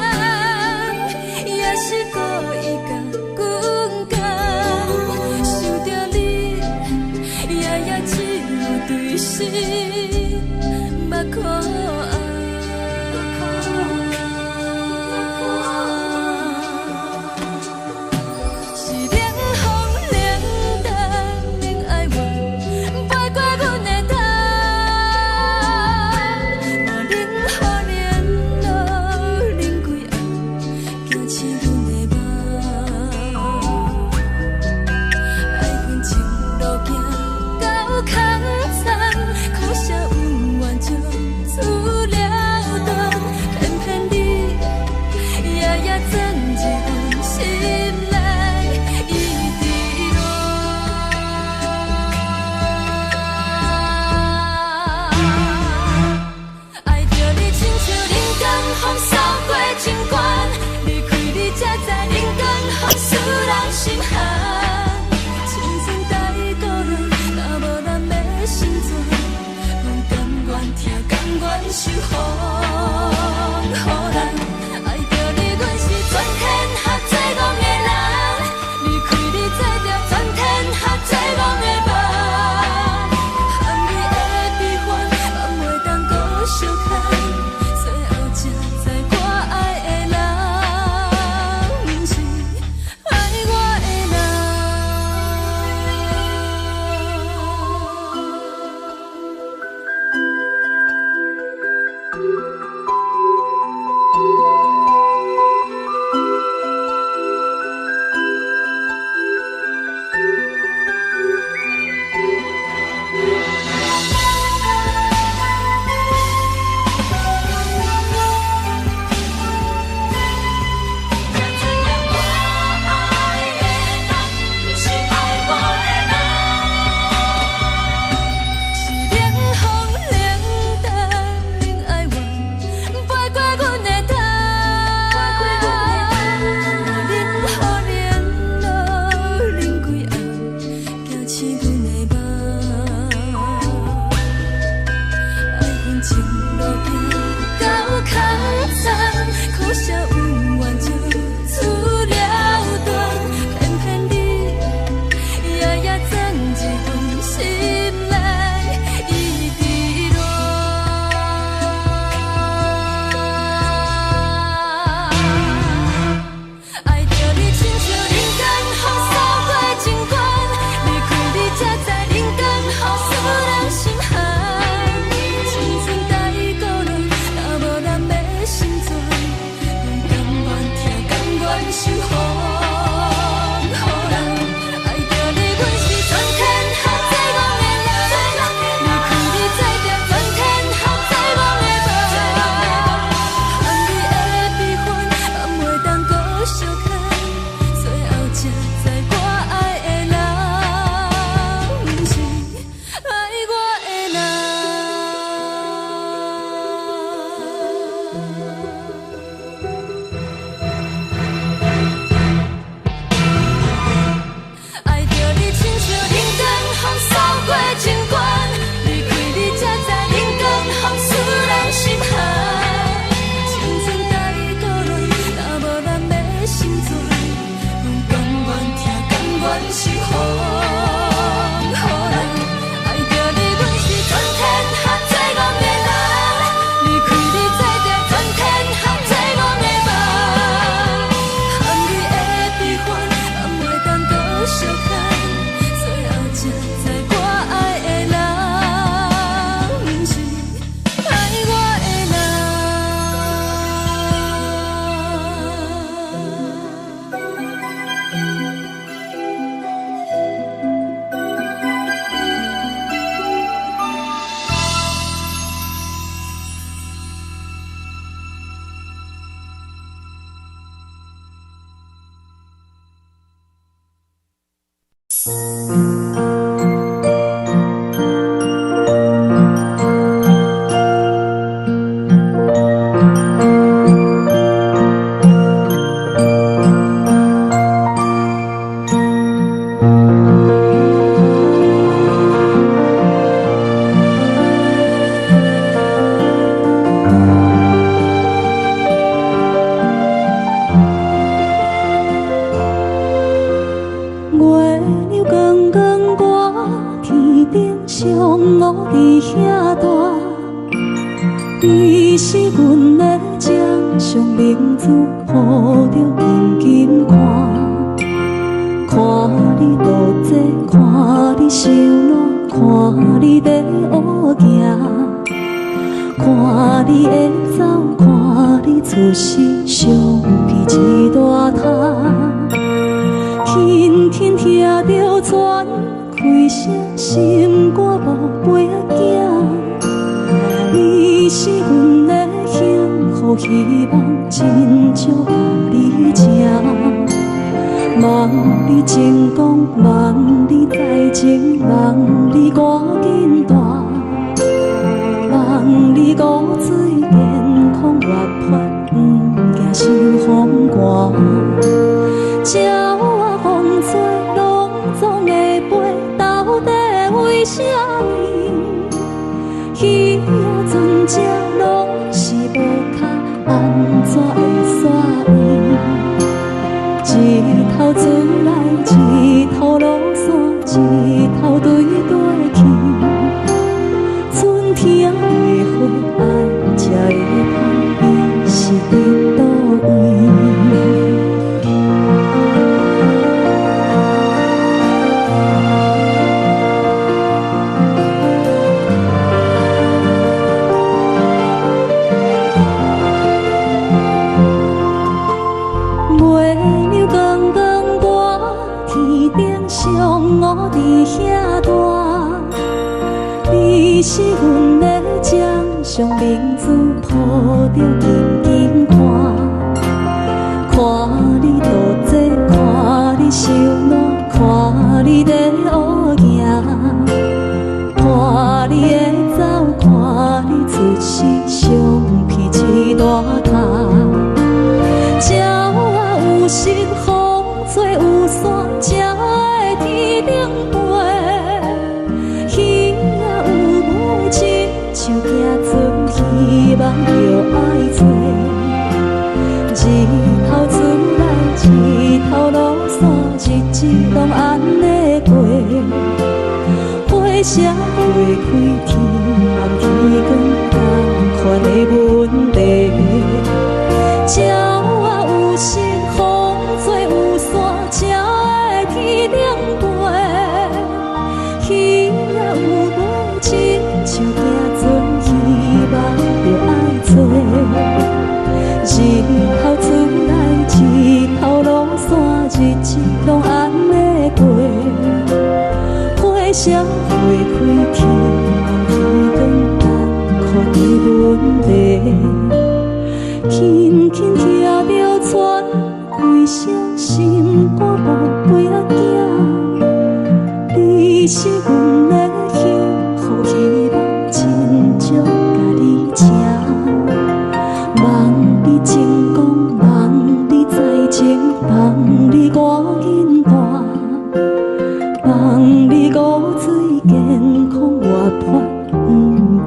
也是故意甲阮讲，想着你夜夜只有对视。目眶红，是冷风冷淡冷守护，予人爱着你，阮是全天下最戆的人。离开你，做着全天下最戆的梦。含你的悲欢，嘛袂当搁相牵。最后才知我爱的人，不是爱我的人。苦笑有缘就出了断，偏偏你夜夜装一份心内已低落。爱着你亲像人间风扫过情关，离开你才知人间好使人心寒。青春待过落，若无咱的心酸。守护，予人爱着你，阮是全天下最戆的人。离开你，做着全天下最戆的梦。含你的悲欢，嘛袂当搁相牵。最后才知我爱的人，不是爱我的人。爱着你亲像人间风扫过情关，离开你才知人间风使人心寒。青春待过落，若无咱的心酸，阮甘愿听，甘愿守护，予人爱着你，阮是全天下最戆的人。离开你，做着全天下最戆的梦。含你的悲欢，嘛袂当搁相牵。最后才知我爱的人，不是爱我的月亮光光挂，天顶上乌伫遐大。你是阮的掌上明珠，抱着紧紧看。看你渡这，看你受难，看你在乌行，看你会走，看你出世，上悲一大摊。轻轻听着船开声，心肝无飞行。你是阮的幸福希望，真少甲你情。望你成功，望你再情，望你赶紧大，望你骨髓健康活泼，不惊受风寒。鸟仔风吹，拢总会飞，到底为什么？鱼仔船只。怎会煞伊？一头船来，一头落山，一头对对去。春天的花爱吃的香，伊是伫倒位？我伫遐大，你是阮的掌上明珠，抱着紧紧看。看你独坐，看你受难，看你在乌行，看你的走，看你出世，相片一大卡。鸟啊有时风做有伞，鸟的天顶飞，鱼啊有尾，亲像行船，希望着爱做。一头船来，一头落山，日子拢安尼过。花谢花开，天暗天光，同款的问题。鸟啊有时风做有伞，鸟的天顶飞，鱼啊有尾，亲像行船，希望着爱做。一头船来，一头落山，日子拢安尼过。花谢花开，天暗天光，同款的问题。轻轻听着船归声，心肝宝贝仔囝，你是阮的幸福希望，亲像甲你请。望你成功，望你在前，望你赶紧大，望你五水健康活泼，不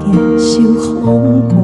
惊受风寒。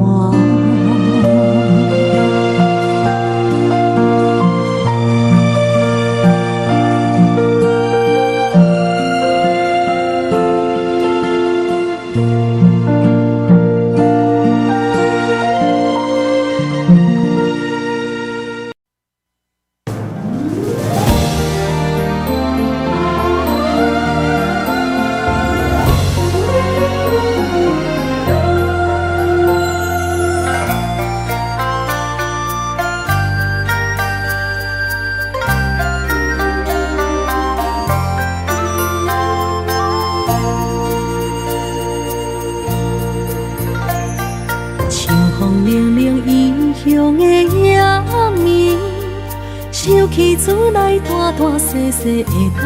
厝内大大细细的代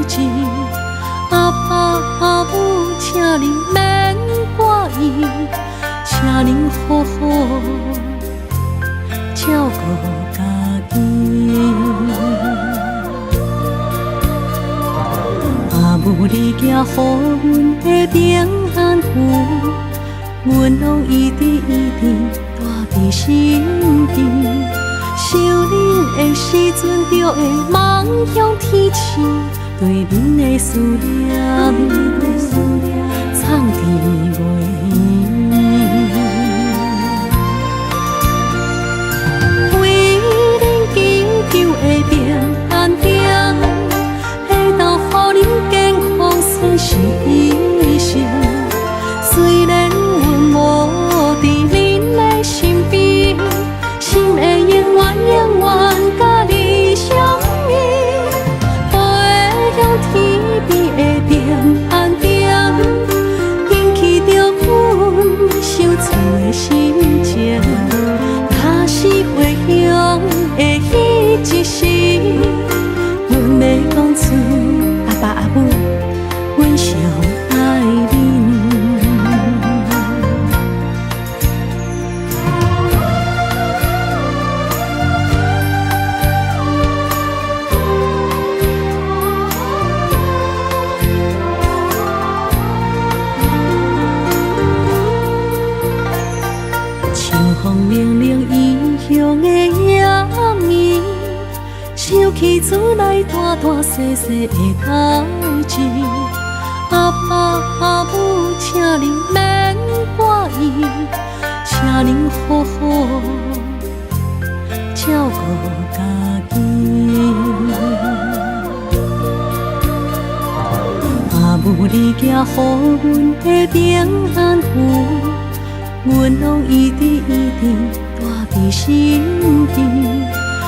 志，阿爸阿母，请你免怪意，请你好好照顾家己。阿母，你行予阮的平安符，阮拢一直带伫心间。想恁的时阵，就会望向天星，对恁的思念藏伫袂圆。为恁祈求的平安点，会当予恁健康顺时医生。虽然阮无伫恁的身边，心的永远甲你相依，飞向天边的平安点，引起着阮想厝的心情。若是回乡的迄一时，阮要讲出阿爸阿母，阮上爱恁。风凉凉，伊中的夜暝，想起厝内大大细细的代志。阿爸阿母，请您免怪意，请您好好照顾家己。阿母，你寄予阮的平安符，阮拢一直一直带伫心间。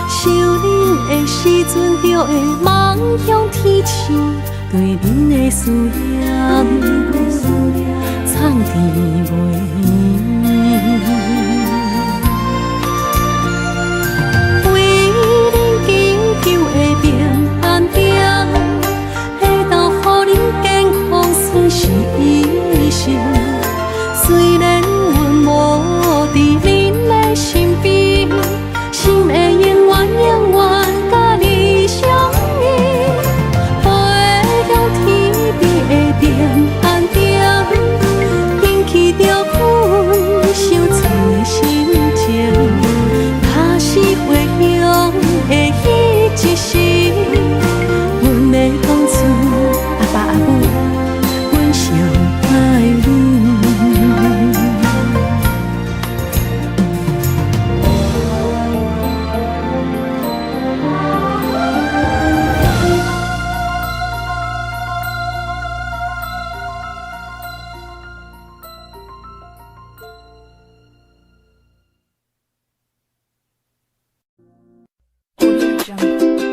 想恁的时阵，就会梦向天星，对恁的思念藏伫袂圆。为恁祈求的平安饼，下昼予恁健康顺时医生。虽然阮无伫恁的身边，心会永远永远甲你相依。飞向天边的平安点，引起着阮伤脆的心情。假使回乡的迄一时，阮要讲出阿爸阿母，阮上爱你。Audio Jungle.